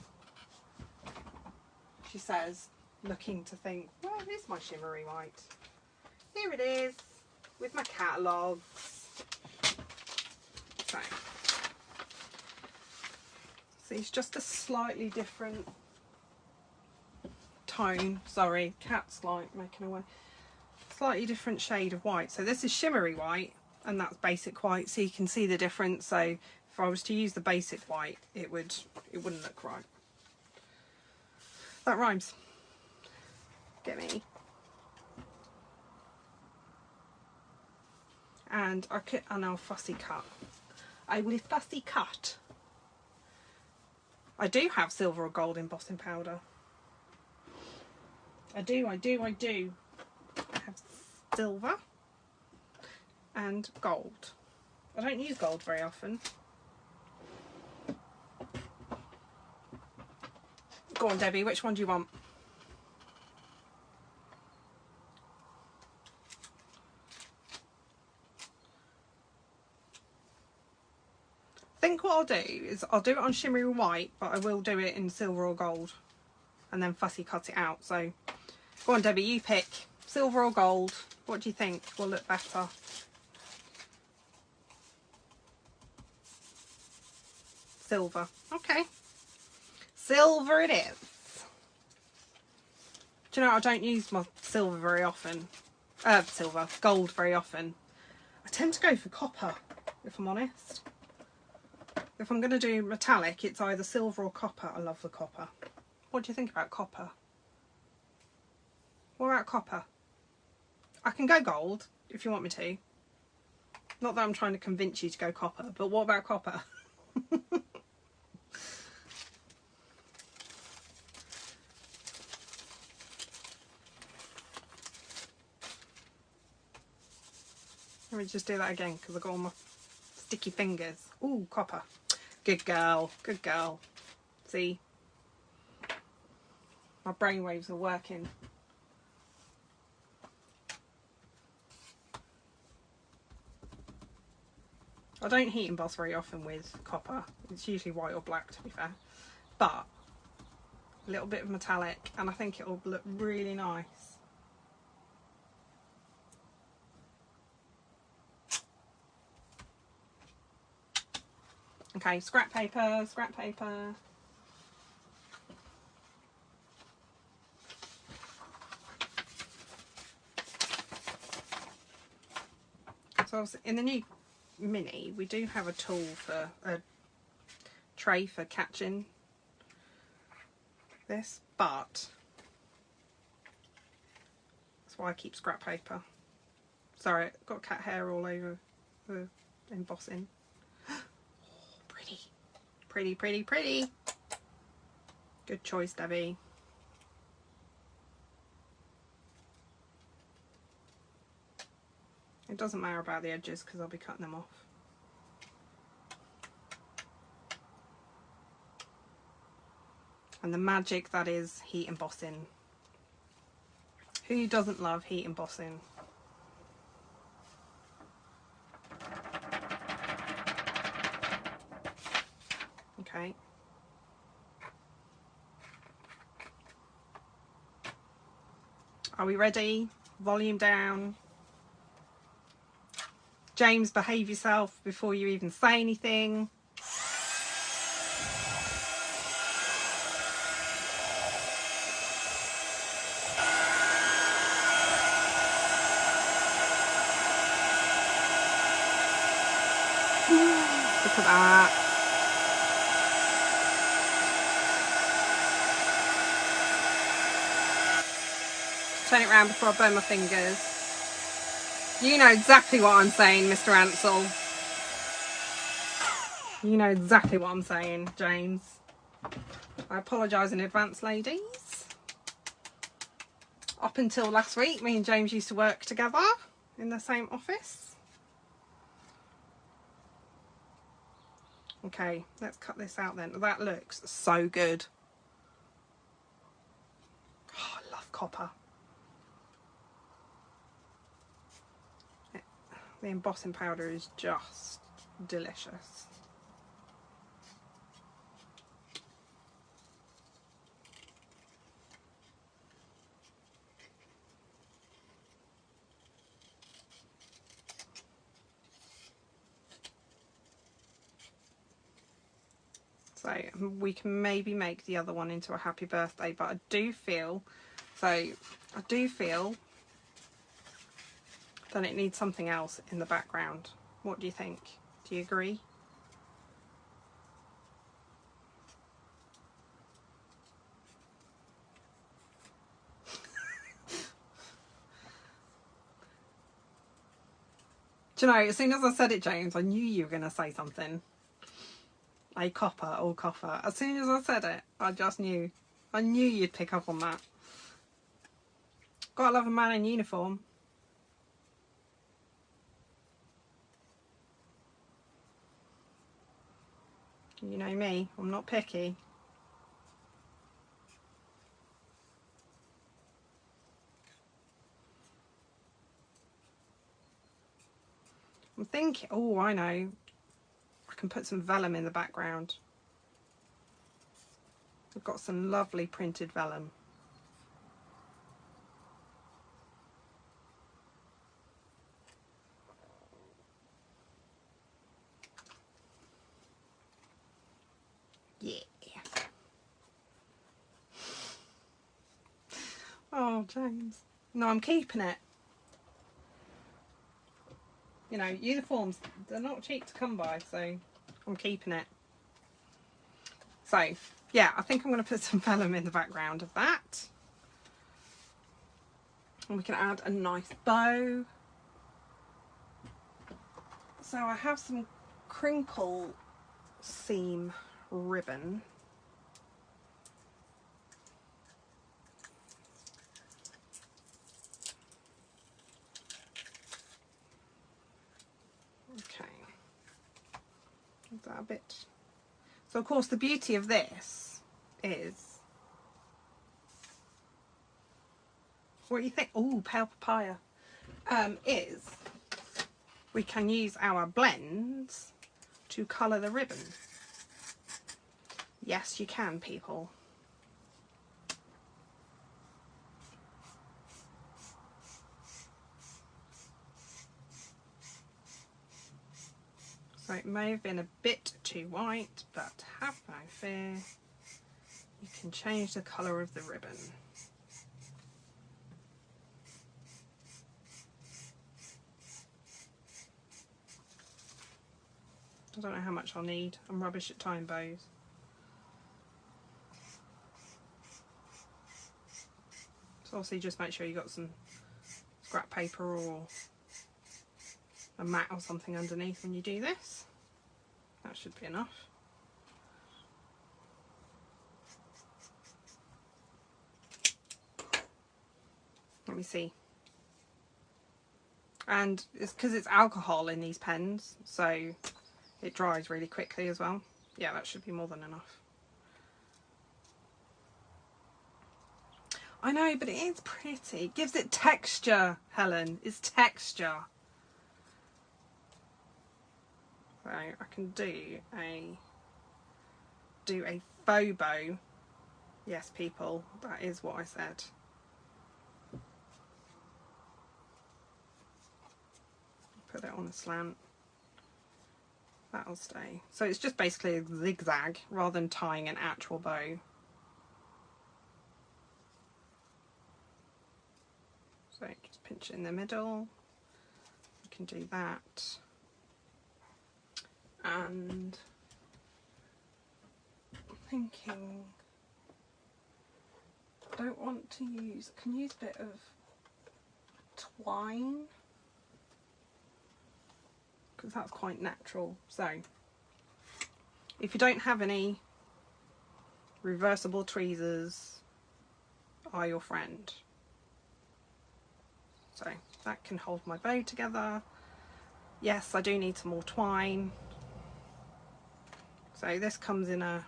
She says, looking to think, where is my shimmery white? Here it is, with my catalogues. So it's just a slightly different tone. Sorry, cat's like making away. Slightly different shade of white. So this is shimmery white. And that's basic white, so you can see the difference. So if I was to use the basic white, it wouldn't look right. That rhymes. Get me. And I'll fussy cut. I will fussy cut. I do have silver or gold embossing powder. I do. I have silver and gold. I don't use gold very often. Go on, Debbie, which one do you want? I think what I'll do is I'll do it on shimmery white, but I will do it in silver or gold and then fussy cut it out. So go on, Debbie, you pick silver or gold. What do you think will look better? Silver. Okay. Silver it is. Do you know, I don't use my silver very often. Gold very often. I tend to go for copper, if I'm honest. If I'm going to do metallic, it's either silver or copper. I love the copper. What do you think about copper? What about copper? I can go gold, if you want me to. Not that I'm trying to convince you to go copper, but what about copper? Let me just do that again because I've got all my sticky fingers. Ooh, copper. Good girl. Good girl. See? My brainwaves are working. I don't heat emboss very often with copper. It's usually white or black, to be fair. But a little bit of metallic and I think it will look really nice. Okay, scrap paper, scrap paper. So in the new Mini, we do have a tool for a tray for catching this, but that's why I keep scrap paper. Sorry, got cat hair all over the embossing. Oh, pretty. Pretty, pretty, pretty. Good choice, Debbie. It doesn't matter about the edges because I'll be cutting them off. And the magic that is heat embossing. Who doesn't love heat embossing? Okay. Are we ready? Volume down. James, behave yourself before you even say anything. Look at that. Turn it around before I burn my fingers. You know exactly what I'm saying, Mr. Ansel. You know exactly what I'm saying, James. I apologise in advance, ladies. Up until last week, me and James used to work together in the same office. Okay, let's cut this out then. That looks so good. Oh, I love copper. The embossing powder is just delicious. So we can maybe make the other one into a happy birthday, but I do feel that it needs something else in the background. What do you think? Do you agree? Do you know, as soon as I said it, James, I knew you were going to say something. A copper, all copper. As soon as I said it, I just knew. I knew you'd pick up on that. Gotta love a man in uniform. You know me, I'm not picky. I'm thinking, oh, I know. I can put some vellum in the background. We've got some lovely printed vellum. Yeah. Oh, James. No, I'm keeping it. You know, uniforms, they're not cheap to come by, so I'm keeping it. So, yeah, I think I'm going to put some vellum in the background of that. And we can add a nice bow. So I have some crinkle seam ribbon. Okay. Is that a bit? So of course the beauty of this is, what do you think? Oh, pale papaya. Is we can use our blends to colour the ribbon. Yes, you can, people. So it may have been a bit too white, but have no fear. You can change the colour of the ribbon. I don't know how much I'll need. I'm rubbish at tying bows. So obviously just make sure you've got some scrap paper or a mat or something underneath when you do this. That should be enough. Let me see. And it's because it's alcohol in these pens, so it dries really quickly as well. Yeah, that should be more than enough. I know, but it is pretty. It gives it texture, Helen. It's texture. So I can do a faux bow. Yes, people, that is what I said. Put it on a slant. That'll stay. So it's just basically a zigzag rather than tying an actual bow. So just pinch it in the middle. You can do that. And I'm thinking I don't want to use, I can use a bit of twine because that's quite natural. So if you don't have any, reversible tweezers are your friend. So that can hold my bow together. Yes, I do need some more twine. So this comes in a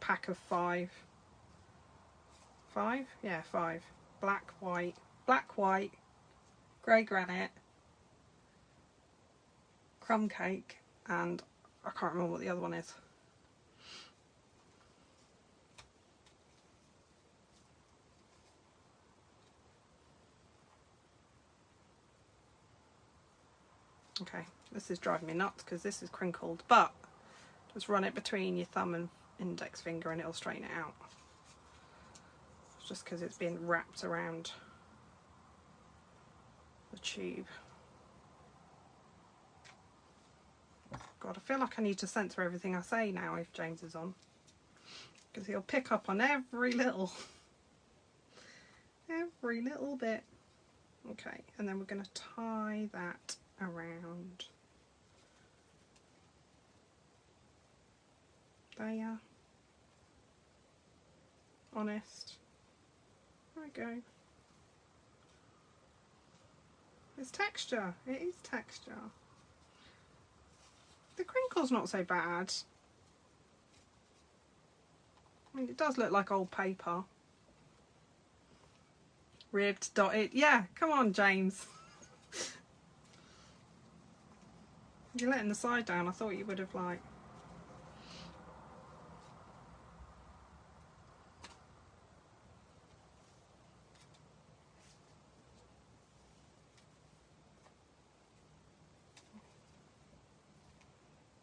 pack of 5. 5? Yeah, 5. Black, white, grey granite, crumb cake, and I can't remember what the other one is. Okay, this is driving me nuts because this is crinkled, but just run it between your thumb and index finger and it'll straighten it out. It's just because it's been wrapped around the tube. God, I feel like I need to censor everything I say now if James is on, because he'll pick up on every little bit. Okay, and then we're going to tie that around there. Honest. There we go. It's texture. It is texture. The crinkle's not so bad. I mean, it does look like old paper. Ribbed, dotted. Yeah, come on, James. You're letting the side down. I thought you would have, like...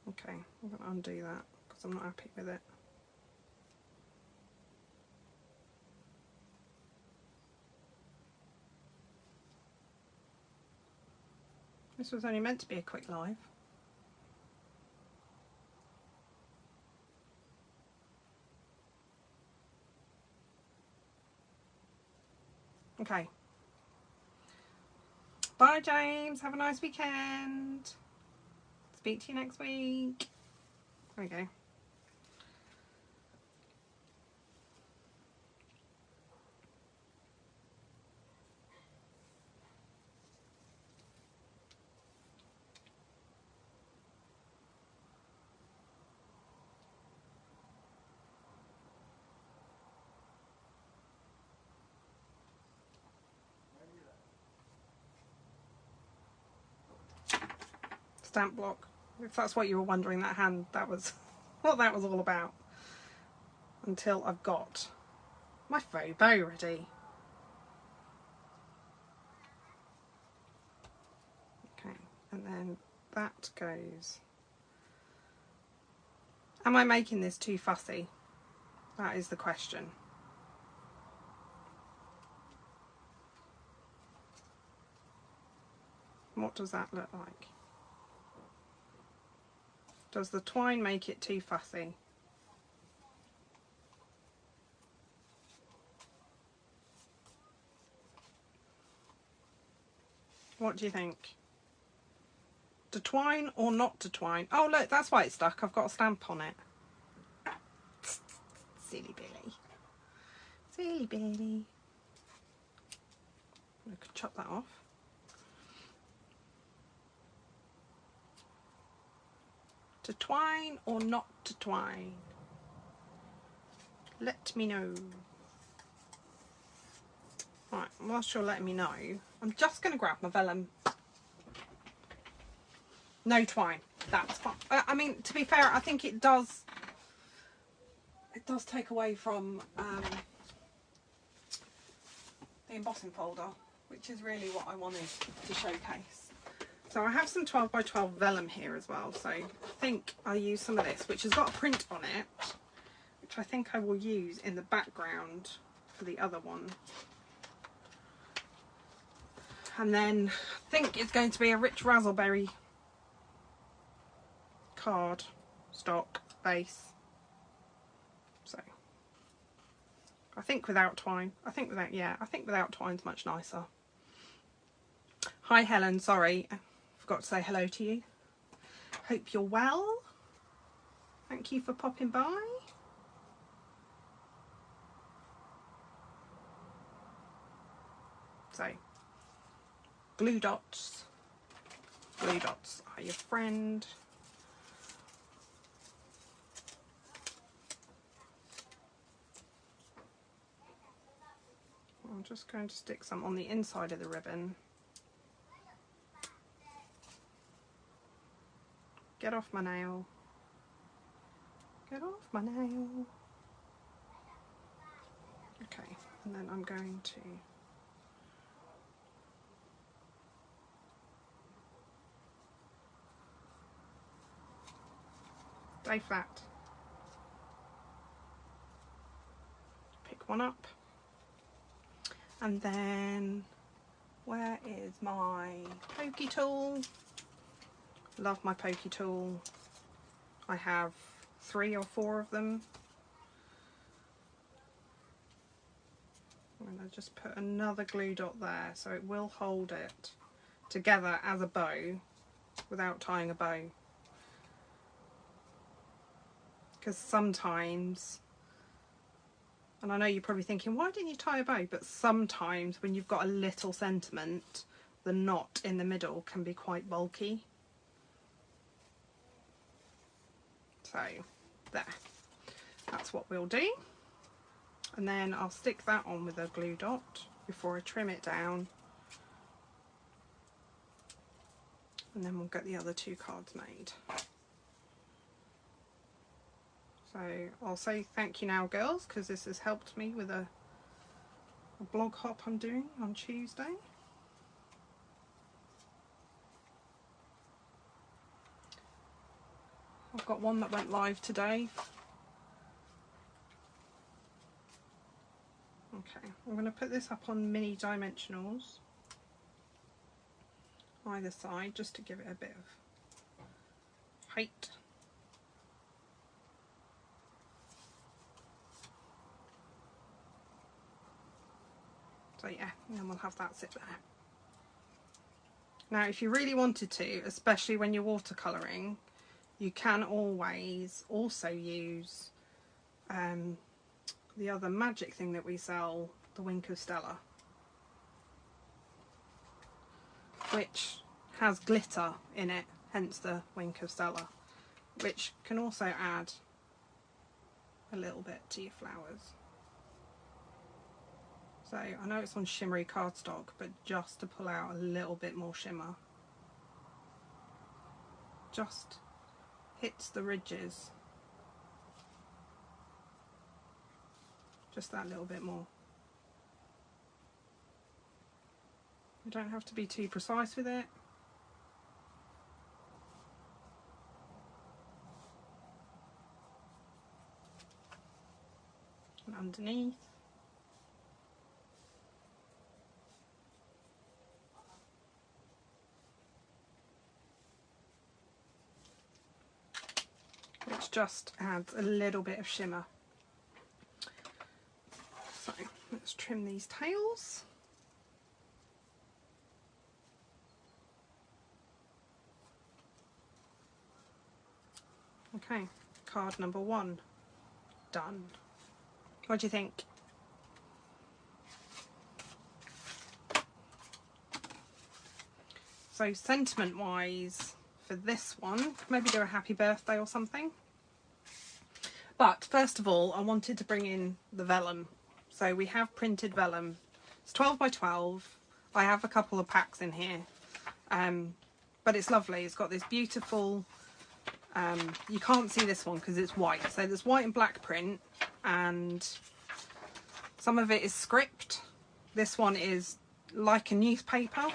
Okay, I'm going to undo that because I'm not happy with it. This was only meant to be a quick live. Okay. Bye, James. Have a nice weekend. Speak to you next week. There we go. Stamp block. If that's what you were wondering, that hand, that was what that was all about. Until I've got my faux bow ready. Okay, and then that goes. Am I making this too fussy? That is the question. What does that look like? Does the twine make it too fussy? What do you think? To twine or not to twine? Oh look, that's why it's stuck. I've got a stamp on it. Silly Billy. Silly Billy. I could chop that off. To twine or not to twine? Let me know. Right, whilst you're letting me know, I'm just going to grab my vellum. No twine. That's fine. I mean, to be fair, I think it does take away from the embossing folder, which is really what I wanted to showcase. So I have some 12 by 12 vellum here as well, so I think I'll use some of this, which has got a print on it, which I think I will use in the background for the other one. And then I think it's going to be a rich razzleberry card stock base. So I think without twine, I think without twine's much nicer. Hi Helen, sorry, I forgot to say hello to you. Hope you're well. Thank you for popping by. So, glue dots are your friend. I'm just going to stick some on the inside of the ribbon. Get off my nail. Get off my nail. Okay, and then I'm going to lay flat. Pick one up. And then, where is my pokey tool? Love my pokey tool. I have 3 or 4 of them. I'm going to just put another glue dot there so it will hold it together as a bow without tying a bow. Because sometimes, and I know you're probably thinking, why didn't you tie a bow? But sometimes when you've got a little sentiment, the knot in the middle can be quite bulky. So there, that's what we'll do. And then I'll stick that on with a glue dot before I trim it down. And then we'll get the other 2 cards made. So I'll say thank you now, girls, because this has helped me with a blog hop I'm doing on Tuesday. I've got one that went live today. Okay, I'm going to put this up on mini dimensionals either side just to give it a bit of height. So yeah, and then we'll have that sit there. Now if you really wanted to, especially when you're watercolouring, you can always also use the other magic thing that we sell, the Wink of Stella, which has glitter in it, hence the Wink of Stella, which can also add a little bit to your flowers. So I know it's on shimmery cardstock, but just to pull out a little bit more shimmer, just hits the ridges, just that little bit more. You don't have to be too precise with it. And underneath. just adds a little bit of shimmer. So let's trim these tails. Okay, card number 1 done. What do you think? So sentiment wise for this one, maybe do a happy birthday or something. But first of all, I wanted to bring in the vellum. So we have printed vellum. It's 12 by 12. I have a couple of packs in here. But it's lovely. It's got this beautiful, you can't see this one because it's white. So there's white and black print, and some of it is script. This one is like a newspaper,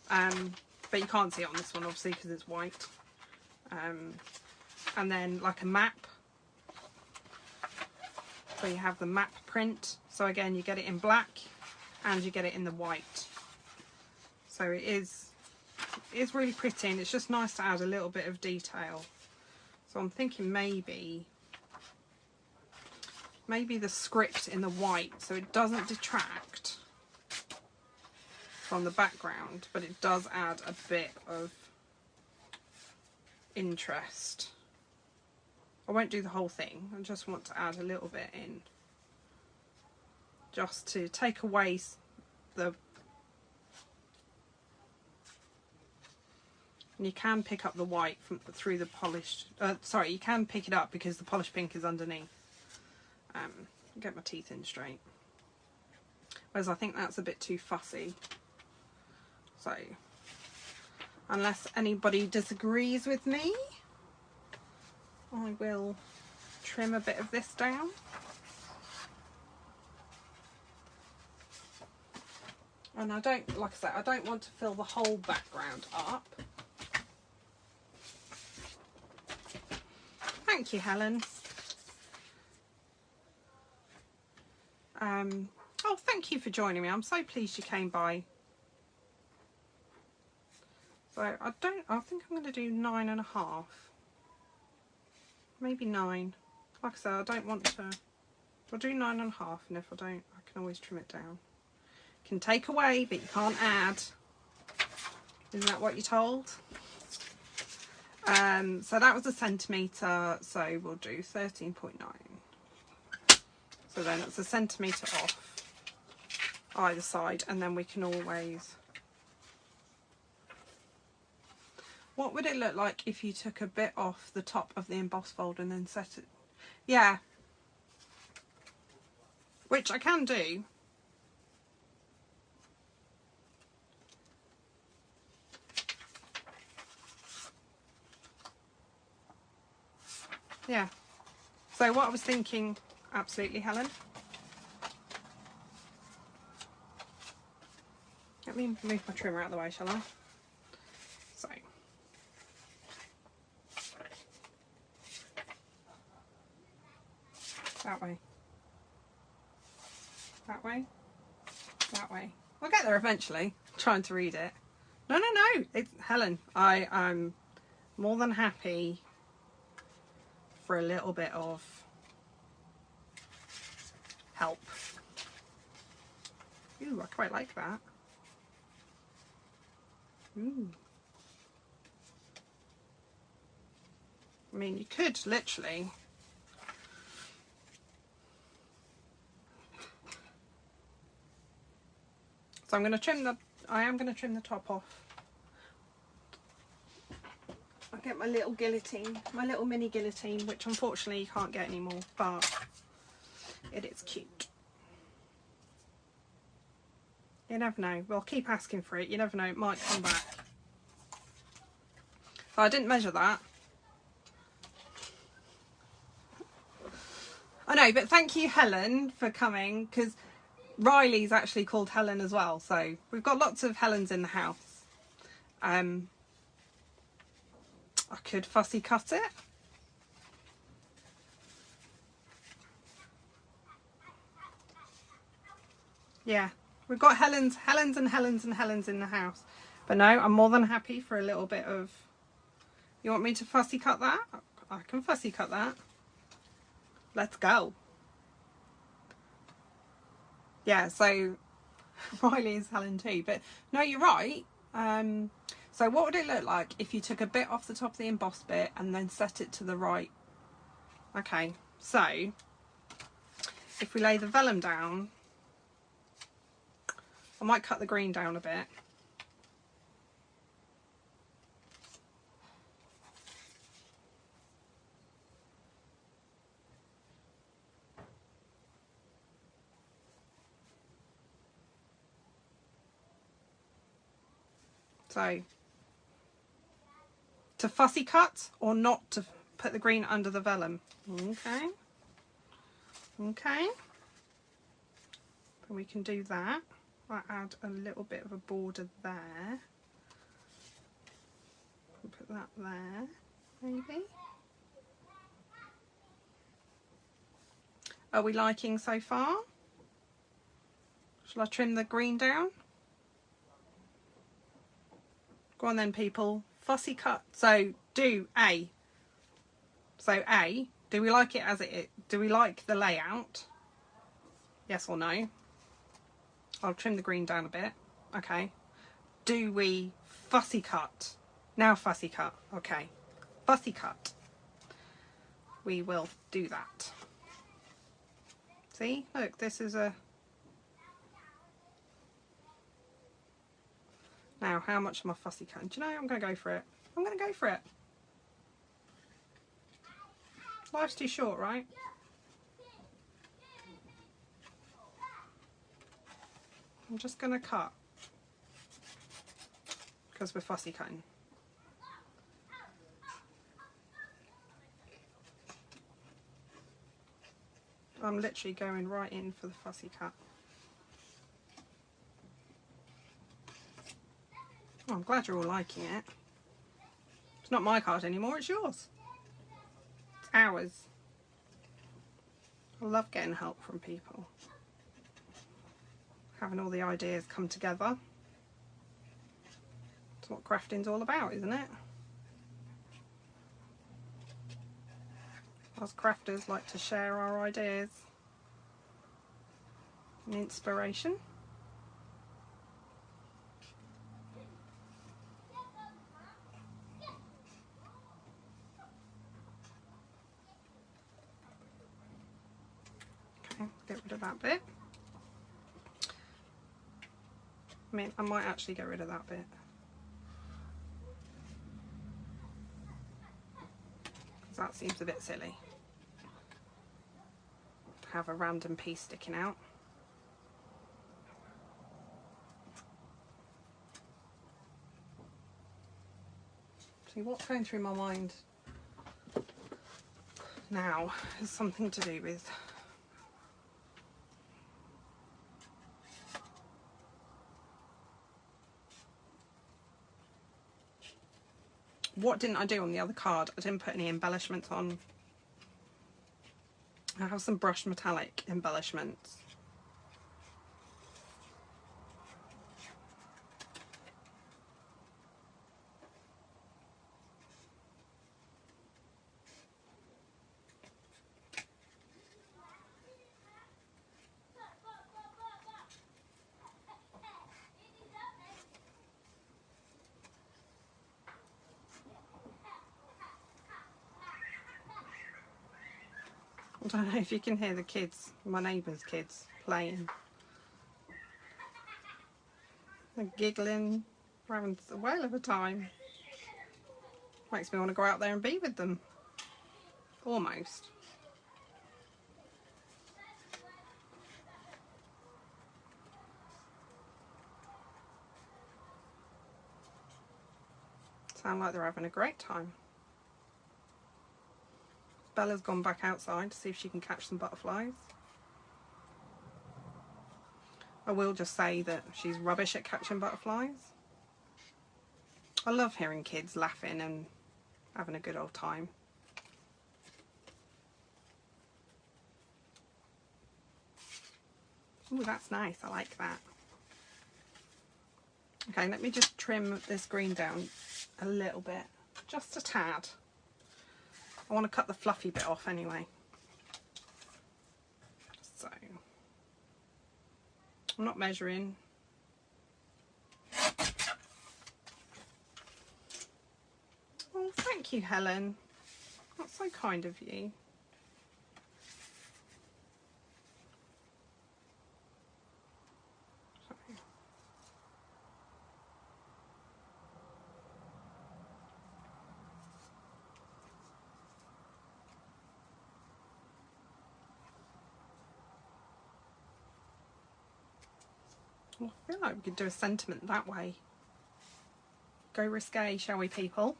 but you can't see it on this one obviously because it's white. And then like a map. So you have the map print. So again, you get it in black and you get it in the white. So it is really pretty, and it's just nice to add a little bit of detail. So I'm thinking maybe the script in the white, so it doesn't detract from the background, but it does add a bit of interest. I won't do the whole thing, I just want to add a little bit in, just to take away the... And you can pick up the white through the polished... sorry, you can pick it up because the polished pink is underneath. Get my teeth in straight. Whereas I think that's a bit too fussy. So, unless anybody disagrees with me, I will trim a bit of this down. And I don't, like I said, I don't want to fill the whole background up. Thank you, Helen. Oh, thank you for joining me. I'm so pleased you came by. So I think I'm going to do 9.5. Maybe 9. Like I said, I don't want to... I'll do 9.5, and if I don't, I can always trim it down. You can take away, but you can't add. Isn't that what you're told? So that was a centimetre, so we'll do 13.9. So then it's a centimetre off either side, and then we can always... What would it look like if you took a bit off the top of the emboss fold and then set it? Yeah. Which I can do. Yeah. So what I was thinking, absolutely, Helen. Let me move my trimmer out of the way, shall I? So. That way. That way. That way. We'll get there eventually. I'm trying to read it. No, no, no. It's Helen. I'm more than happy for a little bit of help. Ooh, I quite like that. Ooh. I mean, you could literally... So I'm going to trim the... I am going to trim the top off. I'll get my little guillotine, my little mini guillotine, which unfortunately you can't get anymore, but it is cute. You never know. We'll keep asking for it. You never know. It might come back. So I didn't measure that. I know, but thank you, Helen, for coming, because Riley's actually called Helen as well. So we've got lots of Helens in the house. I could fussy cut it. Yeah, we've got Helens and Helens and Helens in the house. But no, I'm more than happy for a little bit of... You want me to fussy cut that? I can fussy cut that. Let's go. Yeah, so Riley is Helen too, but no, you're right. So what would it look like if you took a bit off the top of the embossed bit and then set it to the right? Okay, so if we lay the vellum down, I might cut the green down a bit. So, to fussy cut or not to put the green under the vellum? Okay. Okay. And we can do that. I'll add a little bit of a border there. Put that there, maybe. Are we liking so far? Shall I trim the green down? Go on then, people. Fussy cut. So do A. So A, do we like it as it is? Do we like the layout? Yes or no? I'll trim the green down a bit. Okay. Do we fussy cut? Now fussy cut. Okay. Fussy cut. We will do that. See? Look, this is a... Now, how much am I fussy cutting? Do you know, I'm going to go for it. I'm going to go for it. Life's too short, right? I'm just going to cut. Because we're fussy cutting. I'm literally going right in for the fussy cut. Oh, I'm glad you're all liking it. It's not my card anymore, it's yours. It's ours. I love getting help from people. Having all the ideas come together. That's what crafting's all about, isn't it? Us crafters like to share our ideas and inspiration. Okay, get rid of that bit. I mean, I might actually get rid of that bit. Because that seems a bit silly. To have a random piece sticking out. See, what's going through my mind now is something to do with what didn't I do on the other card? I didn't put any embellishments on. I have some brushed metallic embellishments. I don't know if you can hear the kids, my neighbour's kids, playing. They're giggling, we're having a whale of a time. Makes me want to go out there and be with them. Almost. Sound like they're having a great time. Bella's gone back outside to see if she can catch some butterflies. I will just say that she's rubbish at catching butterflies. I love hearing kids laughing and having a good old time. Oh, that's nice. I like that. Okay, let me just trim this green down a little bit. Just a tad. I want to cut the fluffy bit off anyway. So I'm not measuring. Oh, thank you, Helen. That's so kind of you. Well, I feel like we could do a sentiment that way. Go risque, shall we, people?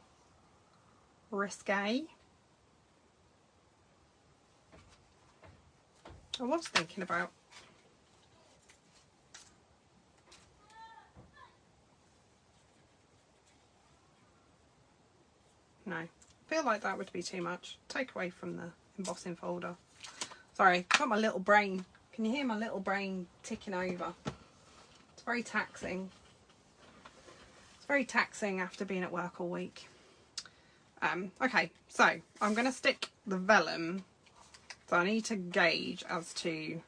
Risque. I was thinking about no. I feel like that would be too much. Take away from the embossing folder. Sorry, got my little brain. Can you hear my little brain ticking over? It's very taxing. It's very taxing after being at work all week. Okay, so I'm going to stick the vellum. So I need to gauge as to...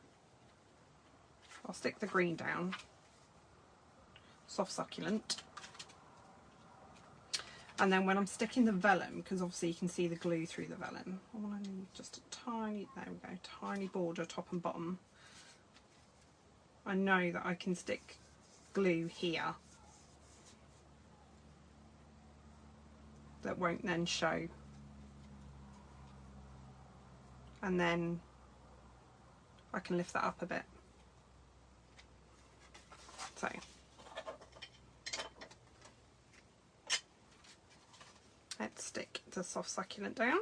I'll stick the green down. Soft succulent. And then when I'm sticking the vellum, because obviously you can see the glue through the vellum, I want to need just a tiny, there we go, tiny border top and bottom. I know that I can stick glue here that won't then show. And then I can lift that up a bit. So let's stick the soft succulent down.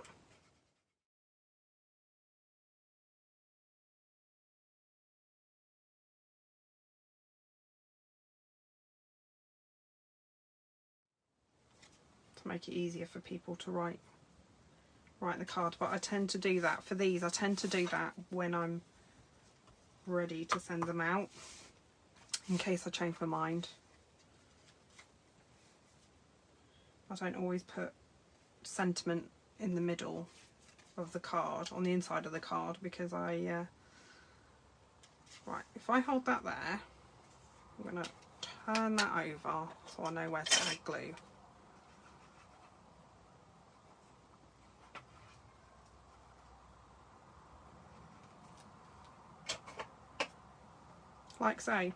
To make it easier for people to write the card, but I tend to do that for these. I tend to do that when I'm ready to send them out, in case I change my mind. I don't always put sentiment in the middle of the card, on the inside of the card, because I right, if I hold that there, I'm going to turn that over so I know where to add glue. Like so.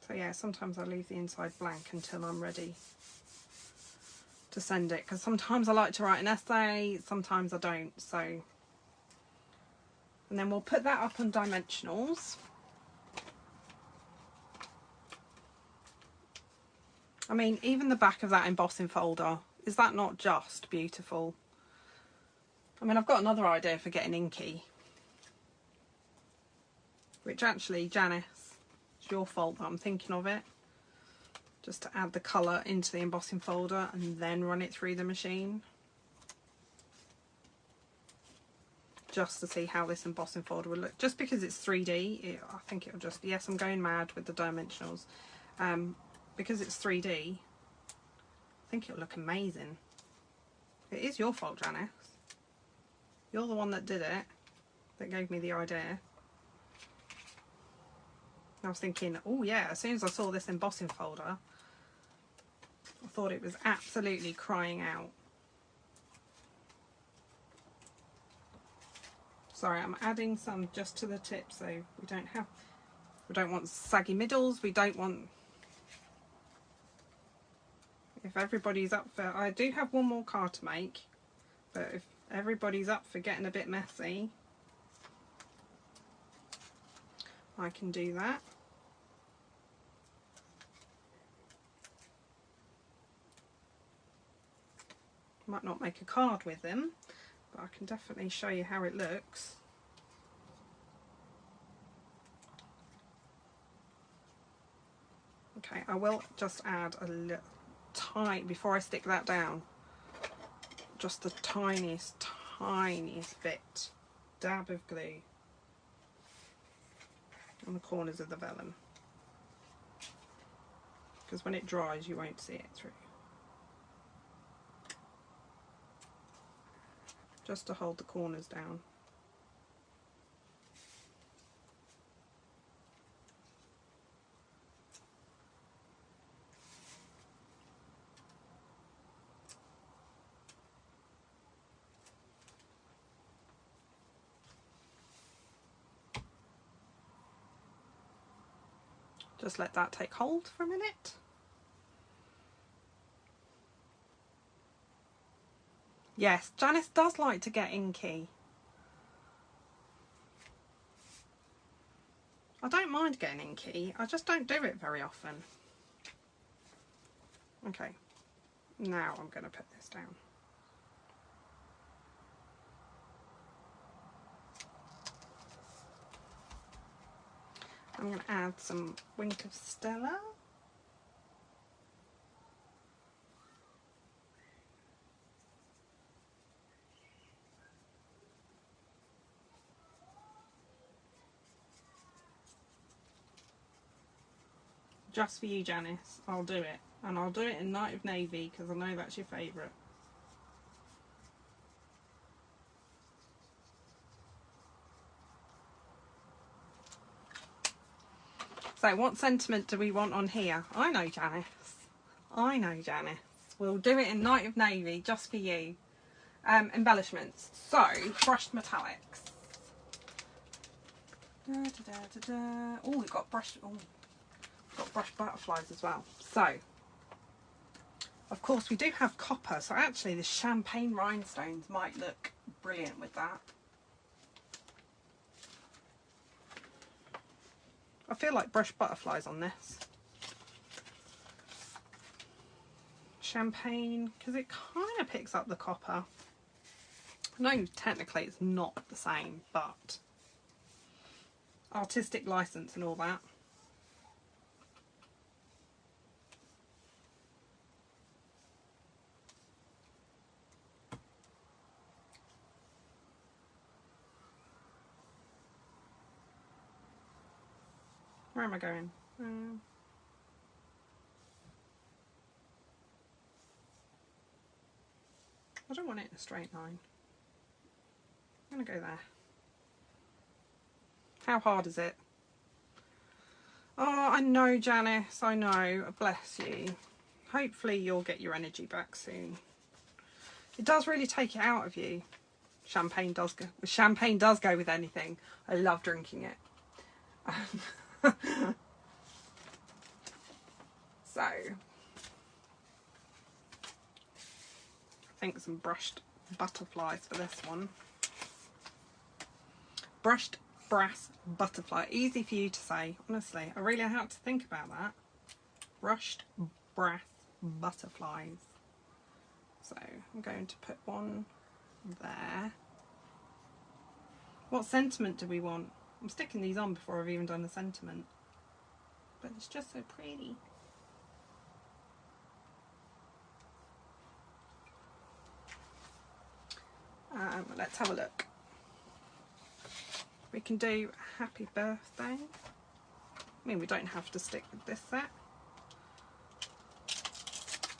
So yeah, sometimes I leave the inside blank until I'm ready to send it, because sometimes I like to write an essay, sometimes I don't. So, and then we'll put that up on dimensionals. I mean, even the back of that embossing folder, is that not just beautiful? I mean, I've got another idea for getting inky, which actually, Janice, it's your fault that I'm thinking of it. Just to add the colour into the embossing folder and then run it through the machine. Just to see how this embossing folder will look. Just because it's 3D, I think it'll just... Yes, I'm going mad with the dimensionals. Because it's 3D, I think it'll look amazing. It is your fault, Janice. You're the one that did it, that gave me the idea. I was thinking, oh yeah, as soon as I saw this embossing folder, I thought it was absolutely crying out. Sorry, I'm adding some just to the tip so we don't want saggy middles, we don't want... If everybody's up for... I do have one more card to make, but if everybody's up for getting a bit messy, I can do that. Might not make a card with them, but I can definitely show you how it looks. Okay, I will just add a little tiny, before I stick that down, just the tiniest bit, dab of glue. on the corners of the vellum, because when it dries you won't see it through. Just to hold the corners down. Just let that take hold for a minute. Yes, Janice does like to get inky. I don't mind getting inky, I just don't do it very often. Okay, now I'm going to put this down. I'm going to add some Wink of Stella. Just for you, Janice, I'll do it. And I'll do it in Night of Navy because I know that's your favourite. So what sentiment do we want on here? I know, Janice. I know, Janice. We'll do it in Night of Navy just for you. Embellishments. So, brushed metallics. Oh, we've got brushed butterflies as well. So, of course, we do have copper. So actually, the champagne rhinestones might look brilliant with that. I feel like brushed butterflies on this. Champagne, because it kind of picks up the copper. No, technically it's not the same, but artistic license and all that. Where am I going? I don't want it in a straight line. I'm going to go there. How hard is it? Oh, I know, Janice, I know. Bless you. Hopefully you'll get your energy back soon. It does really take it out of you. Champagne does go with anything. I love drinking it. So, I think some brushed butterflies for this one. Brushed brass butterfly. Easy for you to say, honestly. I really had to think about that. Brushed brass butterflies. So I'm going to put one there. What sentiment do we want? I'm sticking these on before I've even done the sentiment. But it's just so pretty. Let's have a look. We can do happy birthday. I mean, we don't have to stick with this set.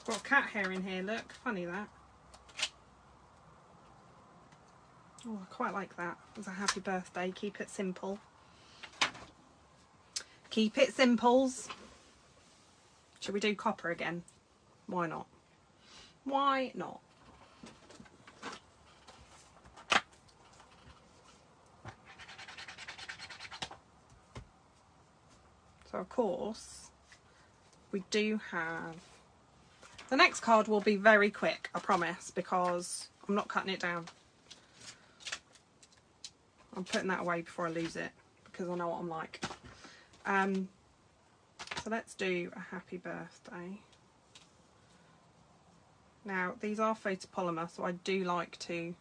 Got cat hair in here, look. Funny that. Oh, I quite like that. It's a happy birthday. Keep it simple. Keep it simples. Should we do copper again? Why not? Why not? So of course, we do have... The next card will be very quick, I promise, because I'm not cutting it down. I'm putting that away before I lose it, because I know what I'm like. So let's do a happy birthday. Now, these are photopolymer, so I do like to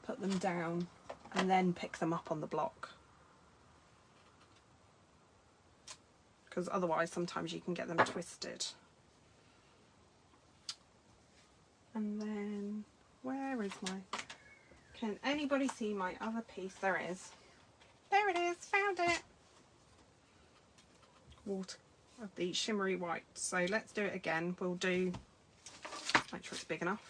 put them down and then pick them up on the block. Because otherwise, sometimes you can get them twisted. And then, where is my... Can anybody see my other piece? There it is. There it is, found it. water of the shimmery white. So let's do it again. We'll do, make sure it's big enough.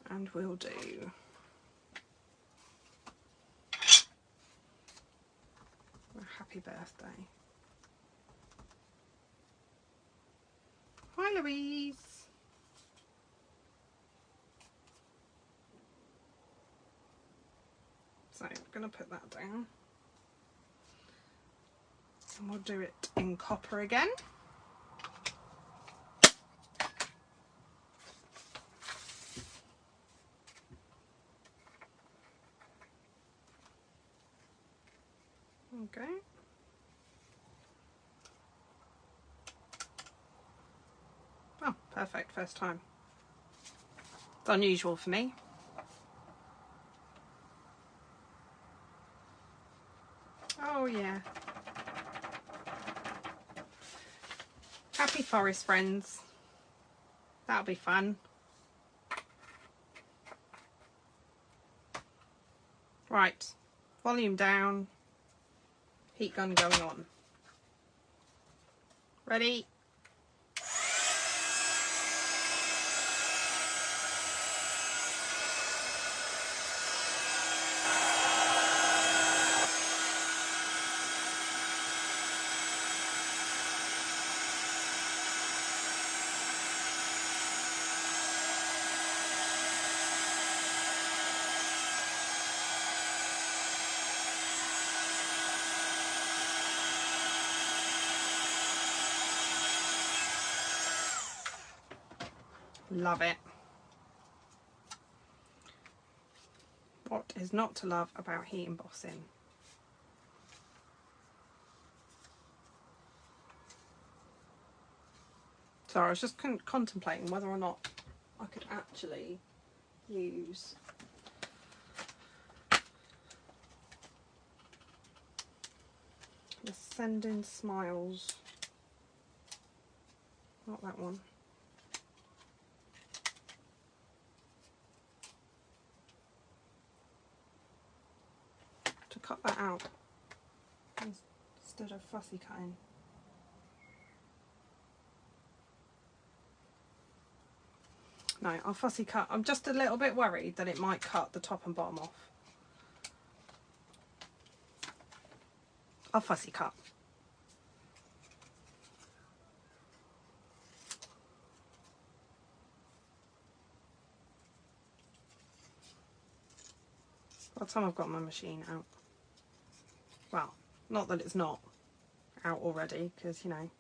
And we'll do a happy birthday. Hi Louise. So I'm going to put that down. And we'll do it in copper again. Okay. Oh, perfect, first time. It's unusual for me. Oh yeah. Happy forest friends. That'll be fun. Right, volume down, heat gun going on. Ready? Love it. What is not to love about heat embossing? So I was just contemplating whether or not I could actually use the Sending Smiles, not that one. To cut that out instead of fussy cutting. No, I'll fussy cut. I'm just a little bit worried that it might cut the top and bottom off. I'll fussy cut. By the time I've got my machine out. Well, not that it's not out already, because, you know.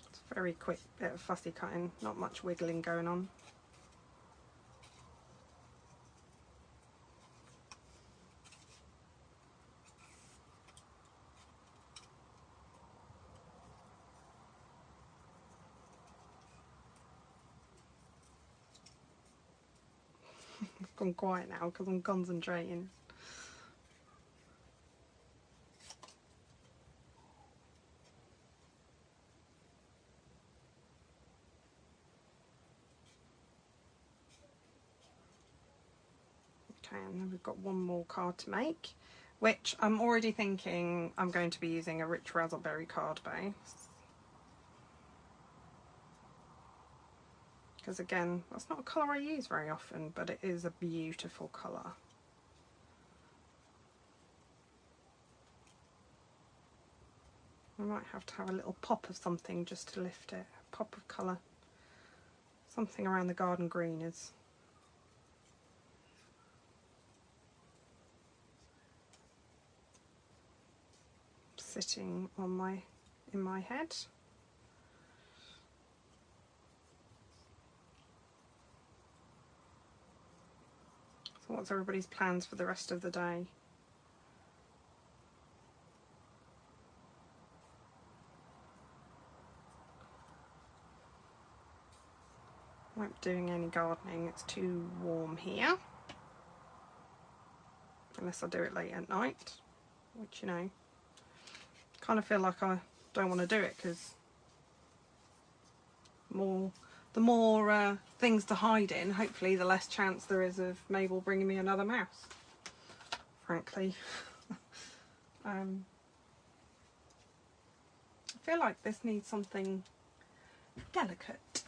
It's a very quick bit of fussy cutting, not much wiggling going on. I've gone quiet now because I'm concentrating. Okay, and then we've got one more card to make, which I'm already thinking I'm going to be using a rich raspberry card base. Because again, that's not a colour I use very often, but it is a beautiful colour. I might have to have a little pop of something just to lift it, a pop of colour. Something around the garden green is sitting on in my head. So what's everybody's plans for the rest of the day? won't be doing any gardening, it's too warm here. Unless I do it late at night, which, you know, kind of feel like I don't want to do it because the more things to hide in, hopefully the less chance there is of Mabel bringing me another mouse, frankly. I feel like this needs something delicate.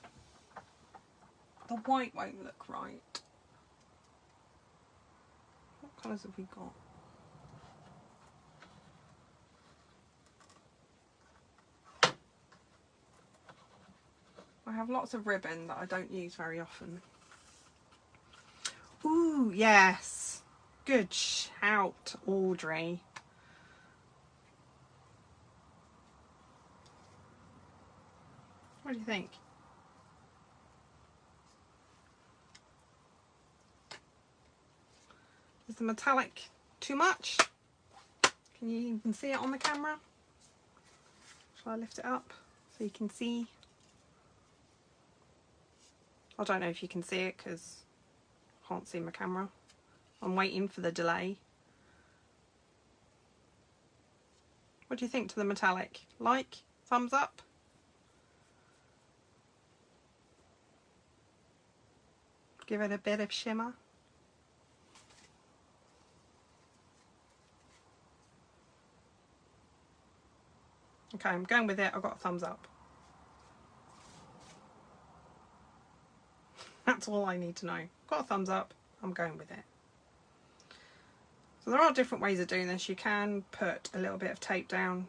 The white won't look right. What colours have we got? I have lots of ribbon that I don't use very often. Ooh, yes. Good shout, Audrey. What do you think? Is the metallic too much? Can you even see it on the camera? Shall I lift it up so you can see? I don't know if you can see it because I can't see my camera. I'm waiting for the delay. What do you think to the metallic? Like? Thumbs up? Give it a bit of shimmer. Okay, I'm going with it. I've got a thumbs up. That's all I need to know. Got a thumbs up. I'm going with it. So there are different ways of doing this. You can put a little bit of tape down.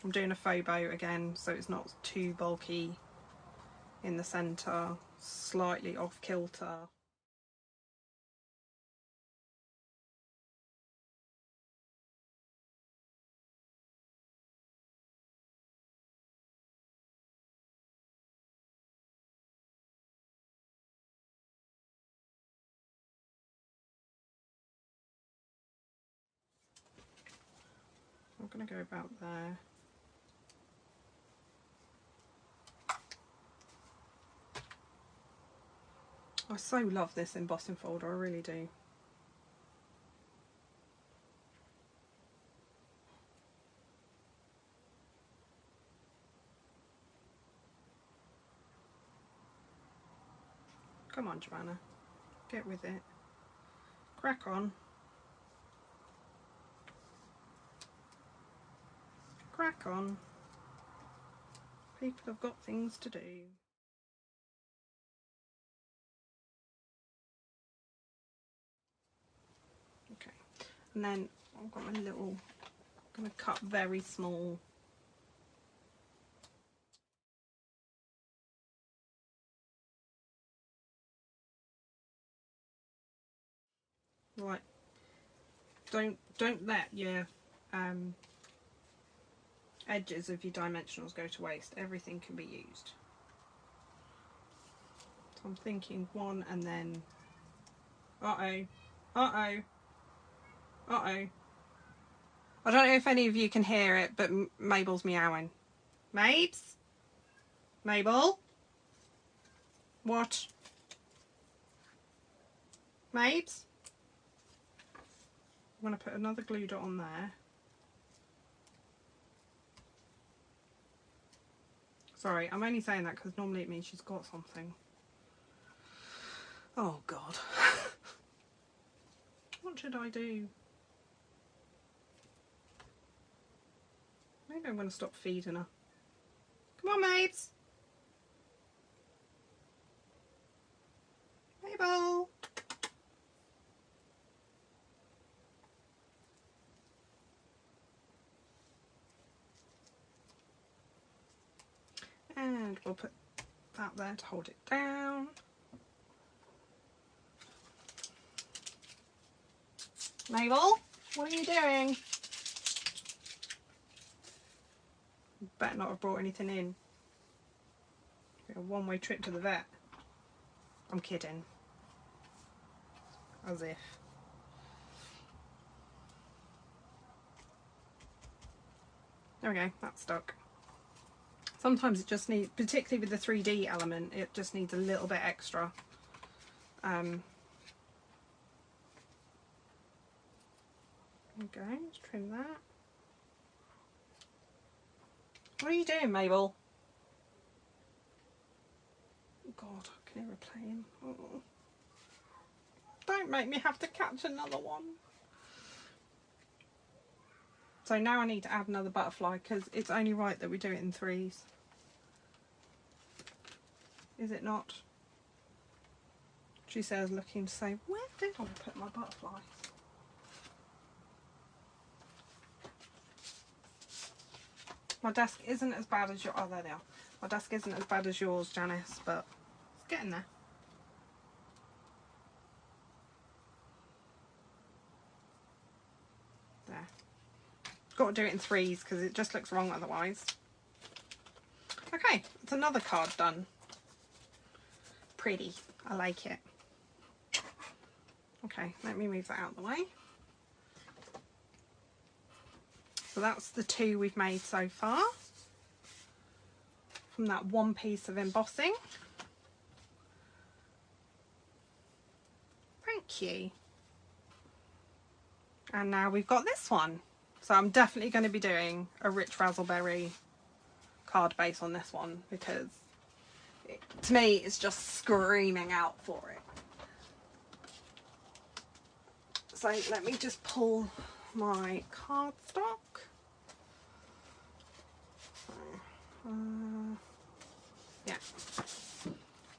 I'm doing a faux bow again, so it's not too bulky in the centre, slightly off kilter. I'm going to go about there. I so love this embossing folder, I really do. Come on, Joanna, get with it. Crack on. Crack on. People have got things to do. Okay, and then I've got my little, I'm going to cut very small. Right, don't let your edges of your dimensionals go to waste. Everything can be used. So I'm thinking one and then uh-oh. I don't know if any of you can hear it, but Mabel's meowing. Mabes? Mabel? What? Mabes? I'm going to put another glue dot on there. Sorry, I'm only saying that because normally it means she's got something. Oh God. What should I do? Maybe I'm going to stop feeding her. Come on, Mabes. Mabel. And we'll put that there to hold it down. Mabel, what are you doing? You better not have brought anything in. A one-way trip to the vet. I'm kidding. As if. There we go, that's stuck. Sometimes it just needs, particularly with the 3D element, it just needs a little bit extra. Okay, let's trim that. What are you doing, Mabel? God, I can hear her playing. Oh. Don't make me have to catch another one. So now I need to add another butterfly because it's only right that we do it in threes. Is it not? She says, looking to say, where did I put my butterfly? My desk isn't as bad as your, oh there they are. My desk isn't as bad as yours, Janice, but it's getting there. There. Got to do it in threes because it just looks wrong otherwise. Okay, it's another card done. Pretty, I like it. Okay, let me move that out of the way. So that's the 2 we've made so far from that one piece of embossing. Thank you. And now we've got this one. So I'm definitely going to be doing a rich razzleberry card base on this one because to me it's just screaming out for it. So let me just pull my cardstock. Yeah,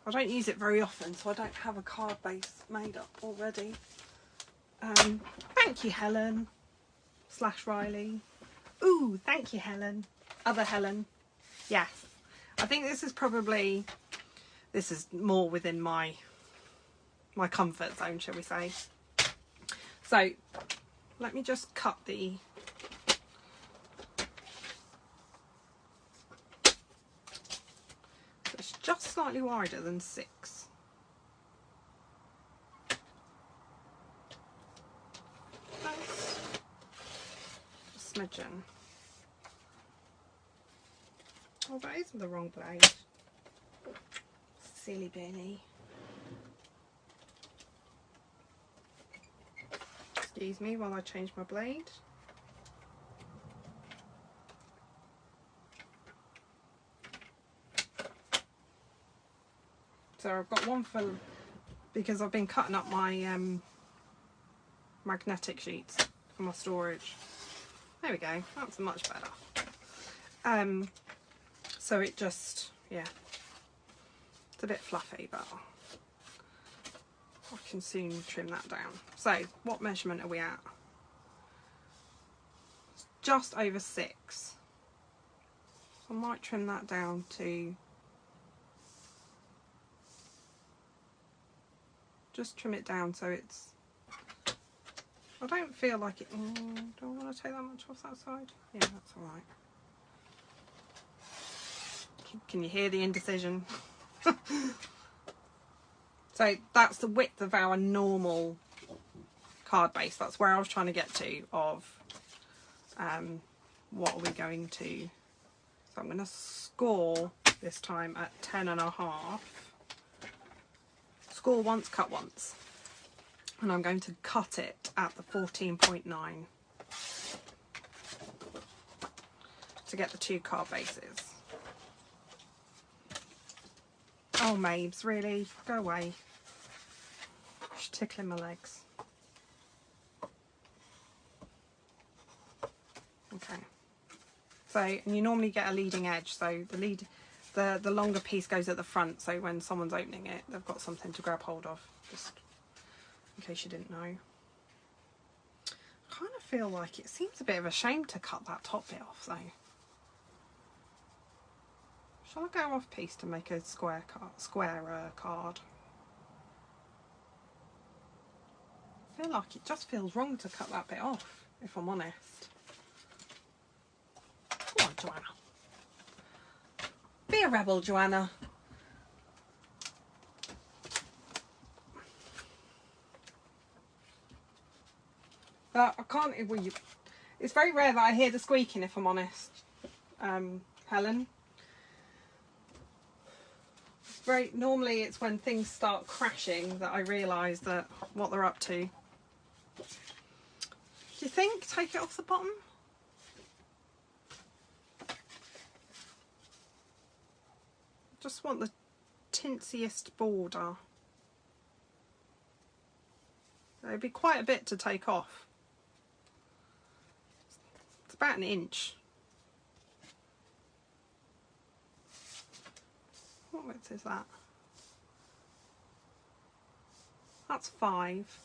I don't use it very often, so I don't have a card base made up already. Thank you, Helen / Riley. Ooh, thank you, Helen. Other Helen. Yes, I think this is more within my comfort zone, shall we say. So let me just cut the just slightly wider than 6. That's a smidgen. Oh, that is the wrong blade. Silly Billy. Excuse me while I change my blade. So I've got one for, because I've been cutting up my magnetic sheets for my storage. There we go, that's much better. So it just, yeah, it's a bit fluffy, but I can soon trim that down. So what measurement are we at? It's just over 6. I might trim that down to, just trim it down so it's, I don't feel like it, do I want to take that much off that side? Yeah, that's alright. Can you hear the indecision? So that's the width of our normal card base. That's where I was trying to get to of what are we going to, so I'm going to score this time at 10.5. Score once, cut once. And I'm going to cut it at the 14.9 to get the 2 card bases. Oh, Mabes, really? Go away. She's tickling my legs. Okay. So, and you normally get a leading edge, so the longer piece goes at the front, so when someone's opening it, they've got something to grab hold of, just in case you didn't know. I kind of feel like it seems a bit of a shame to cut that top bit off, though. Shall I go off piece to make a square card? I feel like it just feels wrong to cut that bit off, if I'm honest. Come on, Joanna. Be a rebel, Joanna. But I can't, it's very rare that I hear the squeaking, if I'm honest, Helen. Normally it's when things start crashing that I realise that what they're up to. Do you think? Take it off the bottom? Just want the tintsiest border. It'd be quite a bit to take off. It's about an inch. What width is that? That's 5.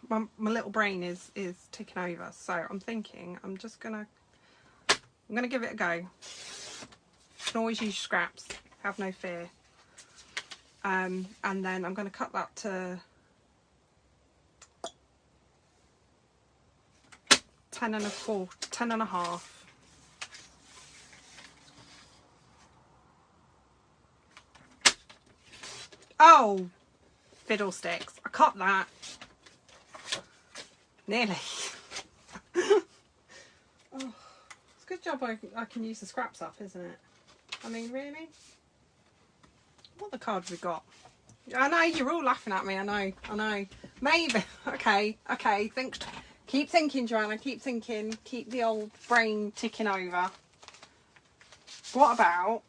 My little brain is ticking over, so I'm thinking I'm gonna give it a go. You can always use scraps, have no fear. And then I'm gonna cut that to 10 and a half. Oh, fiddlesticks! I cut that. Nearly. Oh, it's a good job I can use the scraps up, isn't it? I mean, really? What the card have we got? I know, you're all laughing at me, I know. Maybe. Okay. Keep thinking, Joanna, keep thinking. Keep the old brain ticking over. What about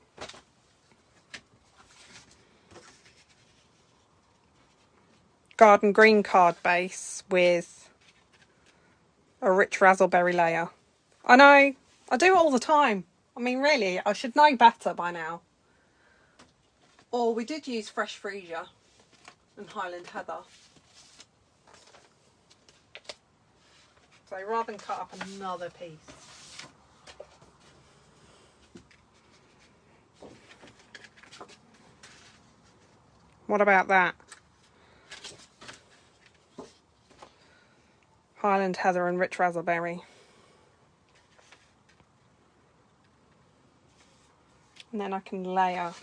garden green card base with a rich raspberry layer? I know, I do it all the time. I mean, really, I should know better by now. Or we did use fresh freesia and Highland heather. So rather than cut up another piece. What about that? Highland heather and rich raspberry. And then I can layer.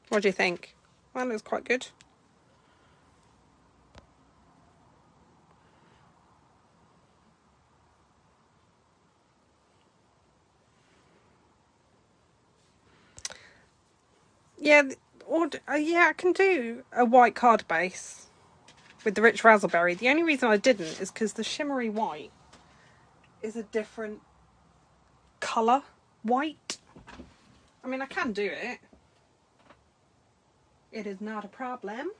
What do you think? That looks quite good. Yeah, yeah, I can do a white card base with the rich raspberry. The only reason I didn't is because the shimmery white is a different colour white. I mean, I can do it. It is not a problem.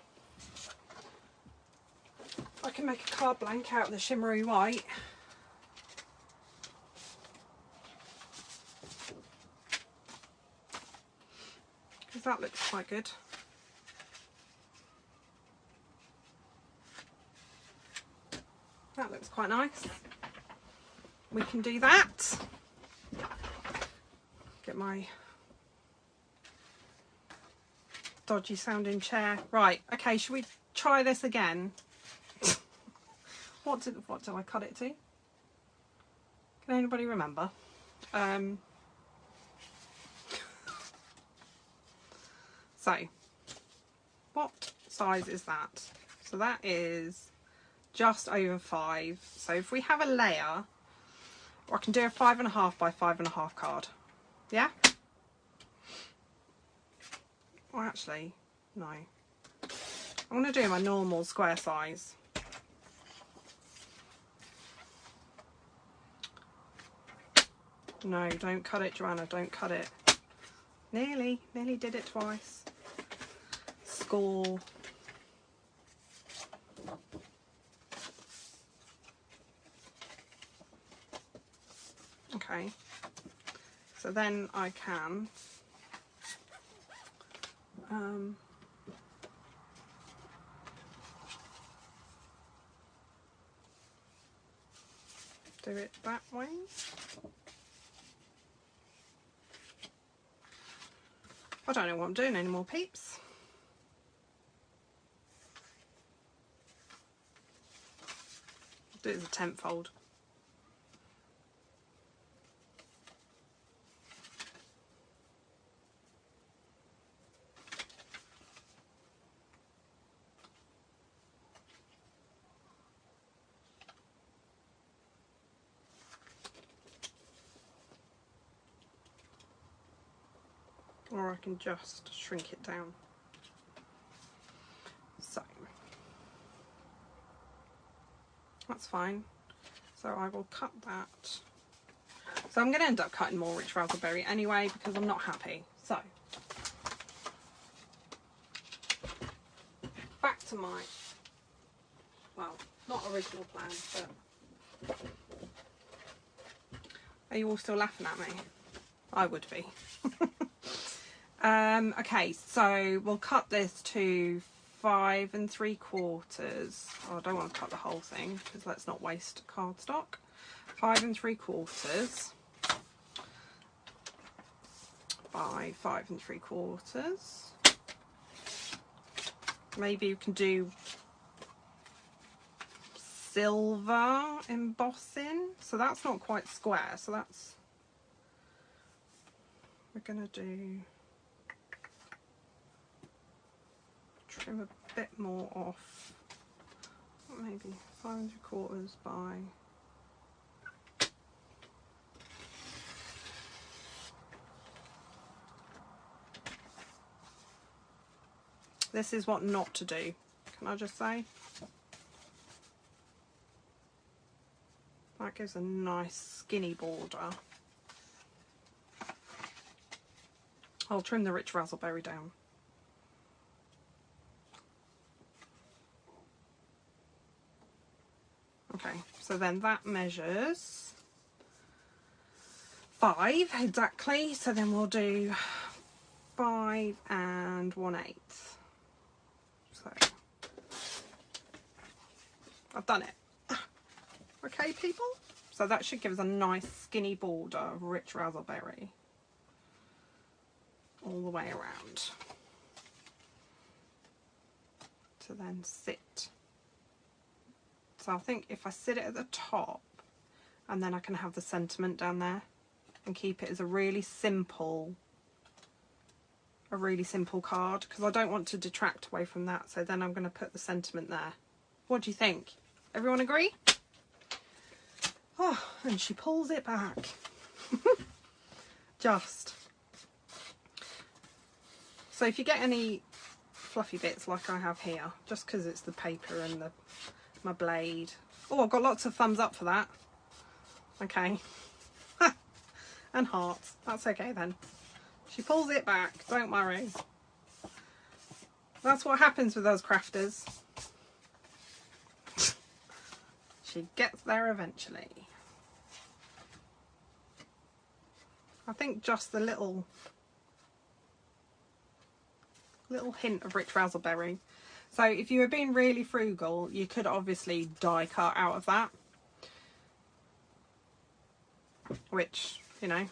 I can make a card blank out of the shimmery white. Because that looks quite good. That looks quite nice. We can do that. Get my dodgy sounding chair. Right, okay, should we try this again? What did I cut it to? Can anybody remember? So, what size is that? So that is just over 5. So if we have a layer, or I can do a 5.5 by 5.5 card. Yeah? Or actually, no. I'm going to do my normal square size. No, don't cut it, Joanna, don't cut it. Nearly did it twice. Score. Okay, so then I can do it that way. I don't know what I'm doing anymore, peeps. Do it as a 10th fold. or I can just shrink it down. So that's fine. So I will cut that. So I'm going to end up cutting more rich raspberry anyway because I'm not happy. So back to my, well, not original plan, but are you all still laughing at me? I would be. Okay, so we'll cut this to 5 3/4. Oh, I don't want to cut the whole thing because let's not waste cardstock. 5 3/4 by 5 3/4. Maybe you can do silver embossing. So that's not quite square. So that's, we're gonna do, trim a bit more off. Maybe 5 3/4 by, this is what not to do, can I just say? That gives a nice skinny border. I'll trim the rich raspberry down. Okay, so then that measures 5 exactly. So then we'll do 5 1/8. So I've done it. Okay, people. So that should give us a nice skinny border of rich raspberry all the way around to then sit. So I think if I sit it at the top and then I can have the sentiment down there and keep it as a really simple card, because I don't want to detract away from that. So then I'm going to put the sentiment there. What do you think? Everyone agree? Oh, and she pulls it back. Just. So if you get any fluffy bits like I have here, just because it's the paper and my blade. Oh, I've got lots of thumbs up for that. Okay. And hearts. That's okay then. She pulls it back, don't worry. That's what happens with those crafters. She gets there eventually. I think just the little hint of rich raspberry. So if you were being really frugal, you could obviously die cut out of that. Which, you know,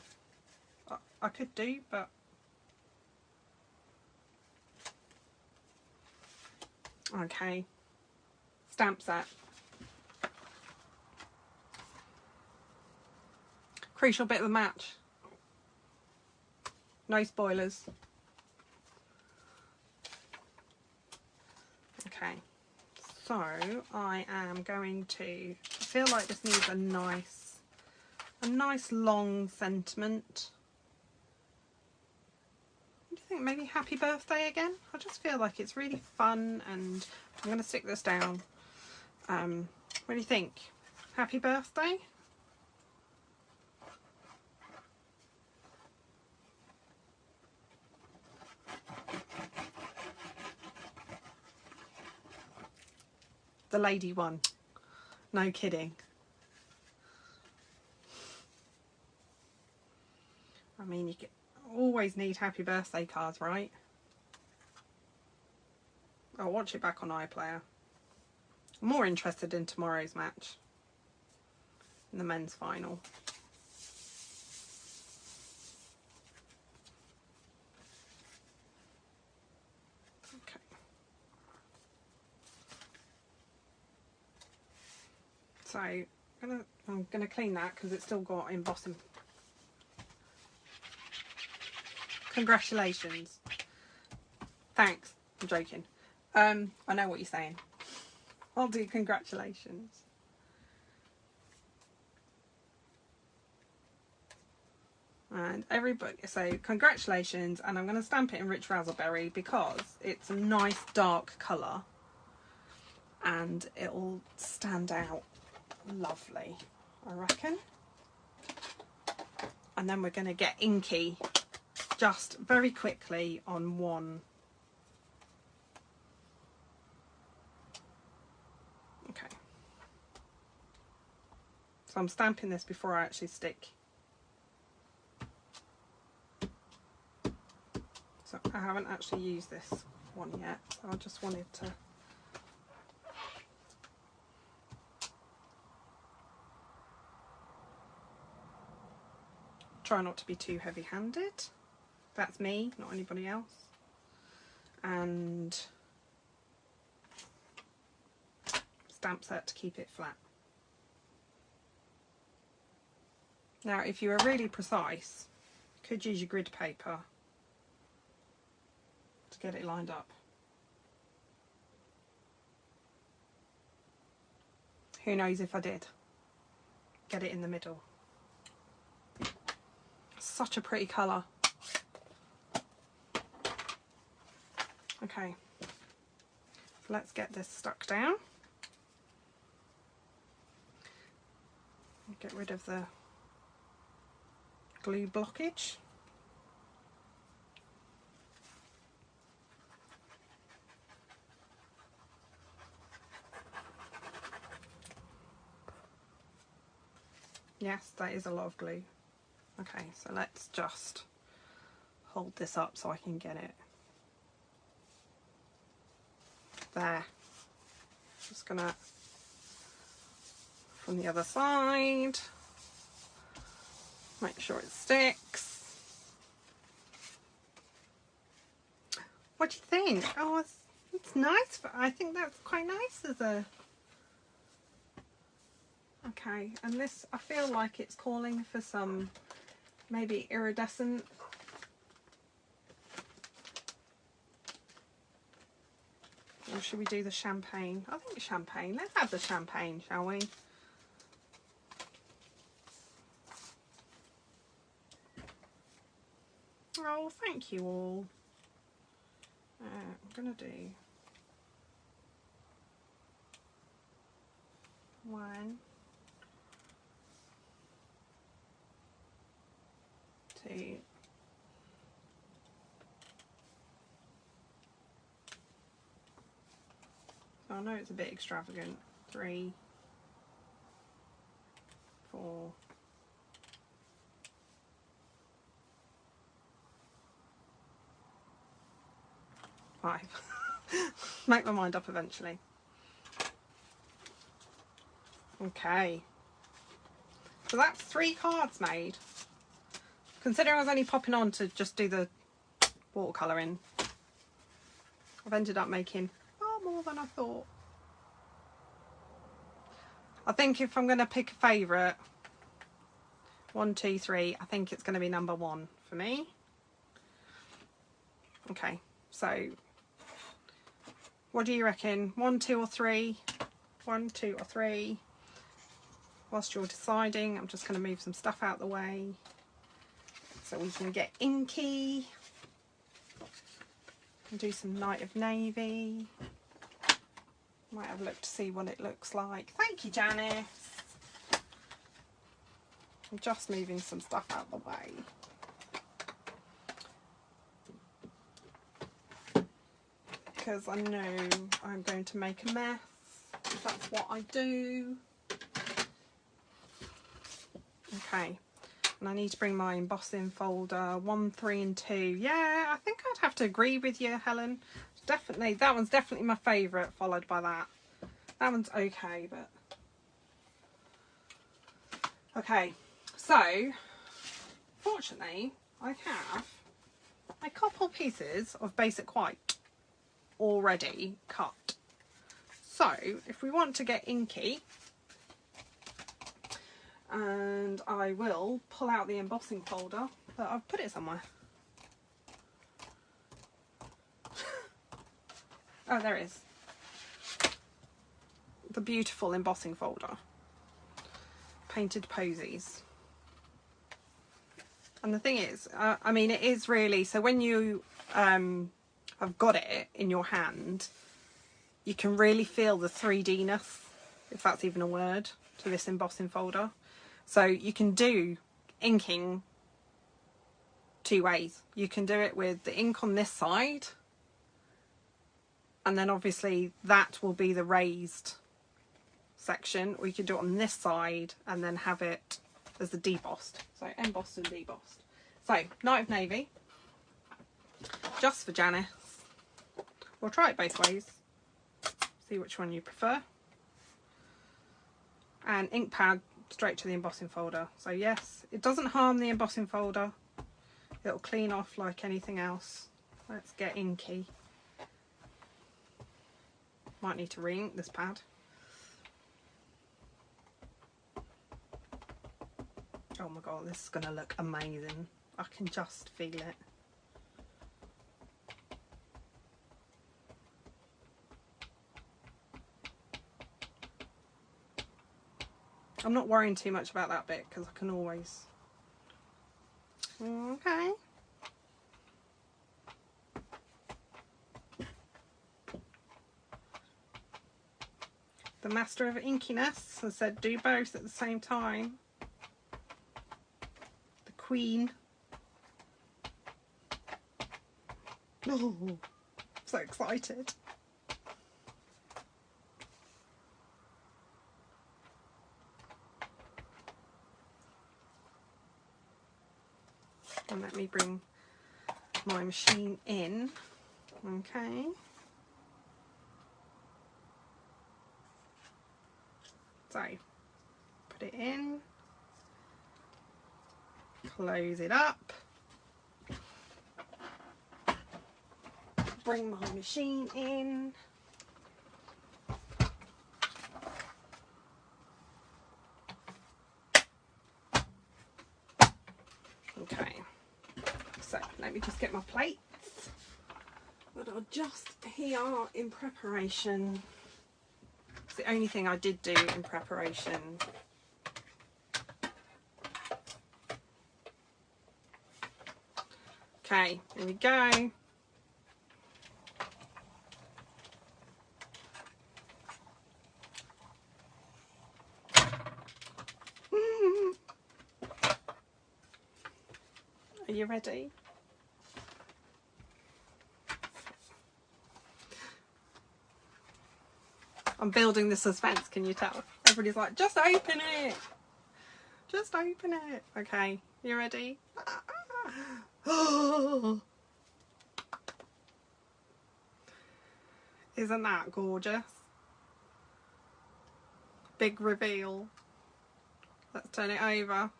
I could do, but okay. Stamp set. Crucial bit of the match. No spoilers. Okay. So I am going to, I feel like this needs a nice long sentiment. What do you think? Maybe happy birthday again? I just feel like it's really fun, and I'm going to stick this down. What do you think? Happy birthday? The lady one. No kidding. I mean, you always need happy birthday cards, right? I'll watch it back on iPlayer. I'm more interested in tomorrow's match, in the men's final. Okay. So I'm gonna clean that because it's still got embossing. Congratulations. Thanks. I'm joking. I know what you're saying. I'll do congratulations. And everybody, so congratulations, and I'm going to stamp it in Rich Razzleberry because it's a nice dark colour and it'll stand out lovely, I reckon. And then we're going to get inky just very quickly on one. Okay. So I'm stamping this before I actually stick. So I haven't actually used this one yet, so I just wanted to try not to be too heavy-handed. That's me, not anybody else. And stamp set to keep it flat. Now, if you were really precise, you could use your grid paper to get it lined up. Who knows if I did? Get it in the middle. Such a pretty colour. Okay, so let's get this stuck down. Get rid of the glue blockage. Yes, that is a lot of glue. Okay, so let's just hold this up so I can get it. There. Just gonna, from the other side, make sure it sticks. What do you think? Oh, it's nice, but I think that's quite nice as a... Okay, and this, I feel like it's calling for some maybe iridescent. Or should we do the champagne? I think champagne. Let's have the champagne, shall we? Oh, thank you all. I'm going to do 1, 2, so I know it's a bit extravagant, 3, 4, 5. Make my mind up eventually. Okay, so that's 3 cards made. Considering I was only popping on to just do the watercolouring, I've ended up making far more than I thought. I think if I'm going to pick a favourite, 1, 2, 3, I think it's going to be number 1 for me. Okay, so what do you reckon? 1, 2 or 3? 1, 2 or 3? Whilst you're deciding, I'm just going to move some stuff out the way so we can get inky and do some Night of Navy. Might have a look to see what it looks like. Thank you, Janice. I'm just moving some stuff out the way. Because I know I'm going to make a mess. That's what I do. Okay, and I need to bring my embossing folder 1, 3 and 2. Yeah, I think I'd have to agree with you, Helen. Definitely, that one's definitely my favourite, followed by that. That one's okay, but... Okay, so, fortunately, I have a couple pieces of basic white already cut. So, if we want to get inky, and I will pull out the embossing folder, but I've put it somewhere. Oh, there it is. The beautiful embossing folder. Painted Posies. And the thing is, I mean, it is really, so when you have got it in your hand, you can really feel the 3D-ness, if that's even a word, to this embossing folder. So you can do inking two ways. You can do it with the ink on this side, and then obviously that will be the raised section, or you can do it on this side and then have it as the debossed. So embossed and debossed. So Night of Navy, just for Janice. We'll try it both ways, see which one you prefer. And ink pad straight to the embossing folder. So yes, it doesn't harm the embossing folder. It'll clean off like anything else. Let's get inky. Might need to re-ink this pad. Oh my god, this is going to look amazing. I can just feel it. I'm not worrying too much about that bit because I can always... Okay. The master of inkiness has said do both at the same time. The queen. Oh, so excited. And let me bring my machine in. Okay. So, put it in. Close it up. Bring my machine in. Okay. So, let me just get my plates. But are just here in preparation. It's the only thing I did do in preparation. Okay, here we go. Are you ready? I'm building the suspense, can you tell? Everybody's like, just open it. Just open it. Okay, you ready? Isn't that gorgeous? Big reveal. Let's turn it over.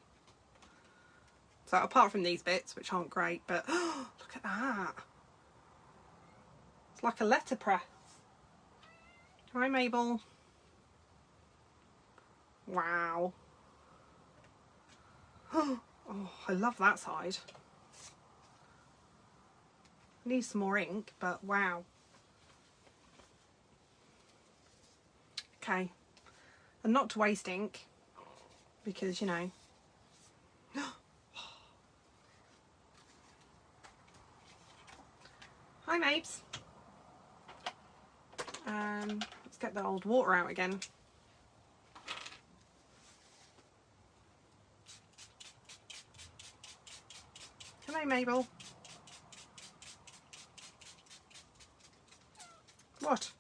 So apart from these bits, which aren't great, but look at that. It's like a letterpress. Hi, Mabel. Wow. Oh, I love that side. Need some more ink, but wow. Okay. And not to waste ink, because, you know. Hi, Mabes. Let's get the old water out again. Hello, Mabel. What?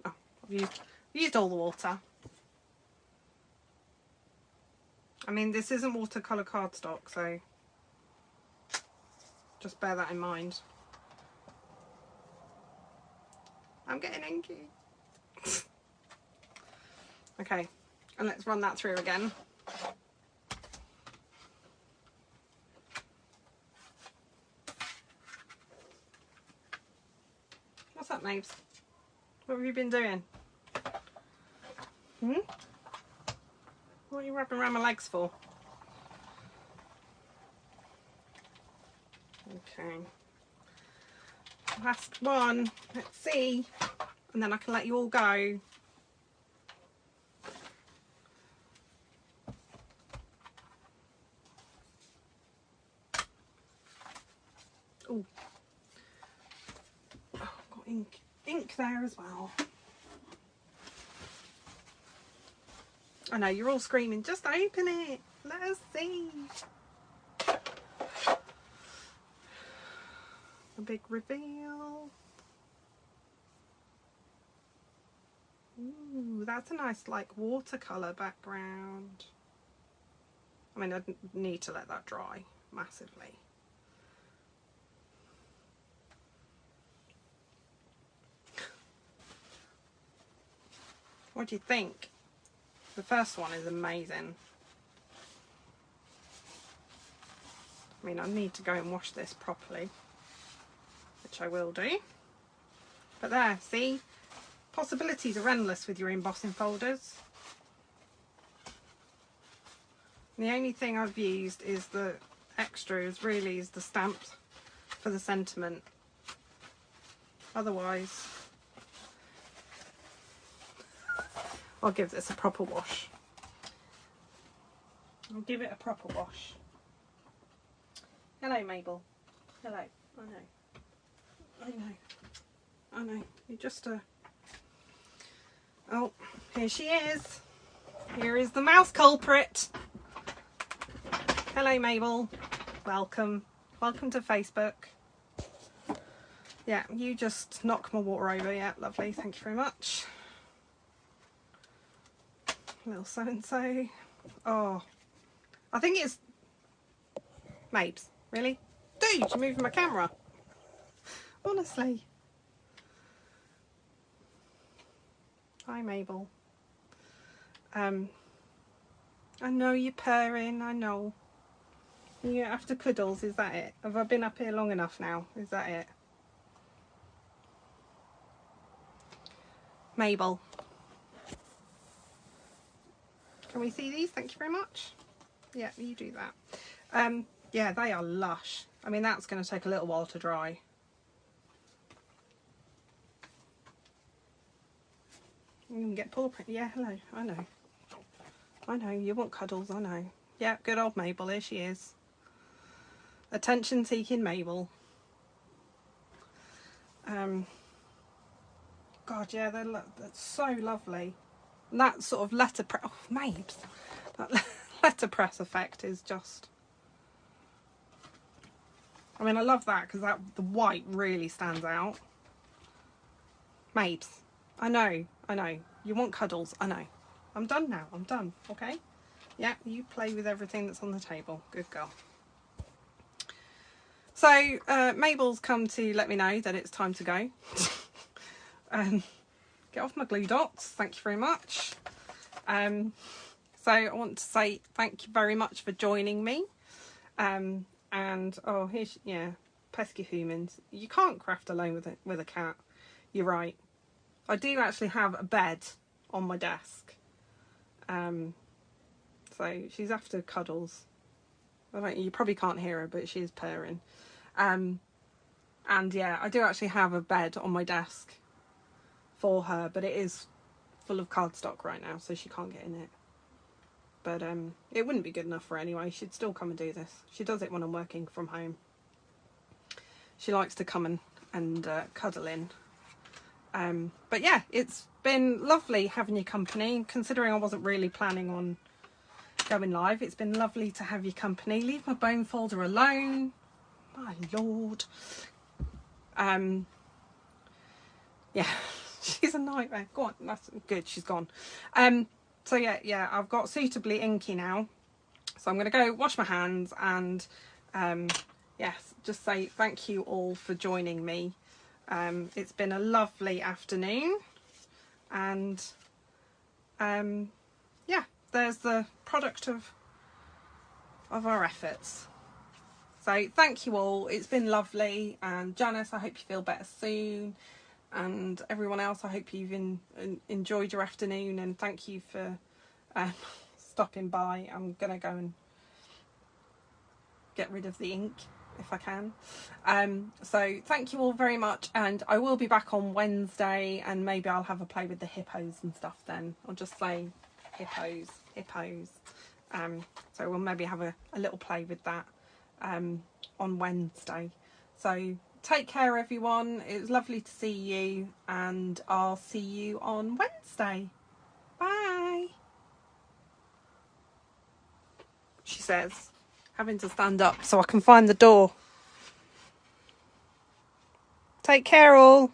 Oh, I've used all the water. I mean, this isn't watercolour cardstock, so just bear that in mind. I'm getting inky. Okay, and let's run that through again. What's up, Mabes? What have you been doing? Hmm? What are you wrapping around my legs for? Okay. Last one. Let's see. And then I can let you all go. ink there as well. I know you're all screaming, just open it, let us see. A big reveal. Ooh, that's a nice like watercolour background. I mean, I'd need to let that dry massively. What do you think? The first one is amazing. I mean, I need to go and wash this properly, which I will do. But there, see? Possibilities are endless with your embossing folders. The only thing I've used is the extras, really, is the stamps for the sentiment. Otherwise, I'll give this a proper wash. I'll give it a proper wash. Hello, Mabel. Hello. I know. You're just a... Oh, here she is. Here is the mouse culprit. Hello, Mabel. Welcome. Welcome to Facebook. Yeah, you just knock my water over. Yeah, lovely. Thank you very much. Little so-and-so. Oh, I think it's... Mabes, really? Dude, you're moving my camera. Honestly. Hi, Mabel. I know you're purring, I know. You're after cuddles, is that it? Have I been up here long enough now? Is that it? Mabel. Can we see these? Thank you very much. Yeah, you do that. Yeah, they are lush. I mean, that's going to take a little while to dry. You can get paw print. Yeah, hello. I know. You want cuddles, I know. Yeah, good old Mabel. Here she is. Attention-seeking Mabel. God, yeah, they're so lovely. And that sort of letterpress... Oh, Mabes. That letterpress effect is just... I mean, I love that because the white really stands out. Mabes. I know. You want cuddles, I know. I'm done now, I'm done, okay? Yeah, you play with everything that's on the table. Good girl. So, Mabel's come to let me know that it's time to go. Get off my glue dots, thank you very much. So I want to say thank you very much for joining me. And, oh, here's, yeah, pesky humans. You can't craft alone with a cat. You're right. I do actually have a bed on my desk. So she's after cuddles. You probably can't hear her, but she is purring. And yeah, I do actually have a bed on my desk for her, but it is full of cardstock right now, so she can't get in it. But it wouldn't be good enough for her anyway. She'd still come and do this. She does it when I'm working from home. She likes to come and cuddle in. But yeah, it's been lovely having your company. Considering I wasn't really planning on going live, it's been lovely to have your company. Leave my bone folder alone. My lord. Yeah, she's a nightmare. Go on, that's good, she's gone. So yeah, I've got suitably inky now. So I'm going to go wash my hands and yes, just say thank you all for joining me. It's been a lovely afternoon, and yeah, there's the product of our efforts. So thank you all, it's been lovely, and Janice, I hope you feel better soon, and everyone else, I hope you've enjoyed your afternoon, and thank you for stopping by. I'm gonna go and get rid of the ink if I can. So thank you all very much, and I will be back on Wednesday, and maybe I'll have a play with the hippos and stuff then. I'll just say hippos. So we'll maybe have a little play with that on Wednesday. So take care, everyone. It was lovely to see you, and I'll see you on Wednesday. Bye. She says, having to stand up so I can find the door. Take care, all.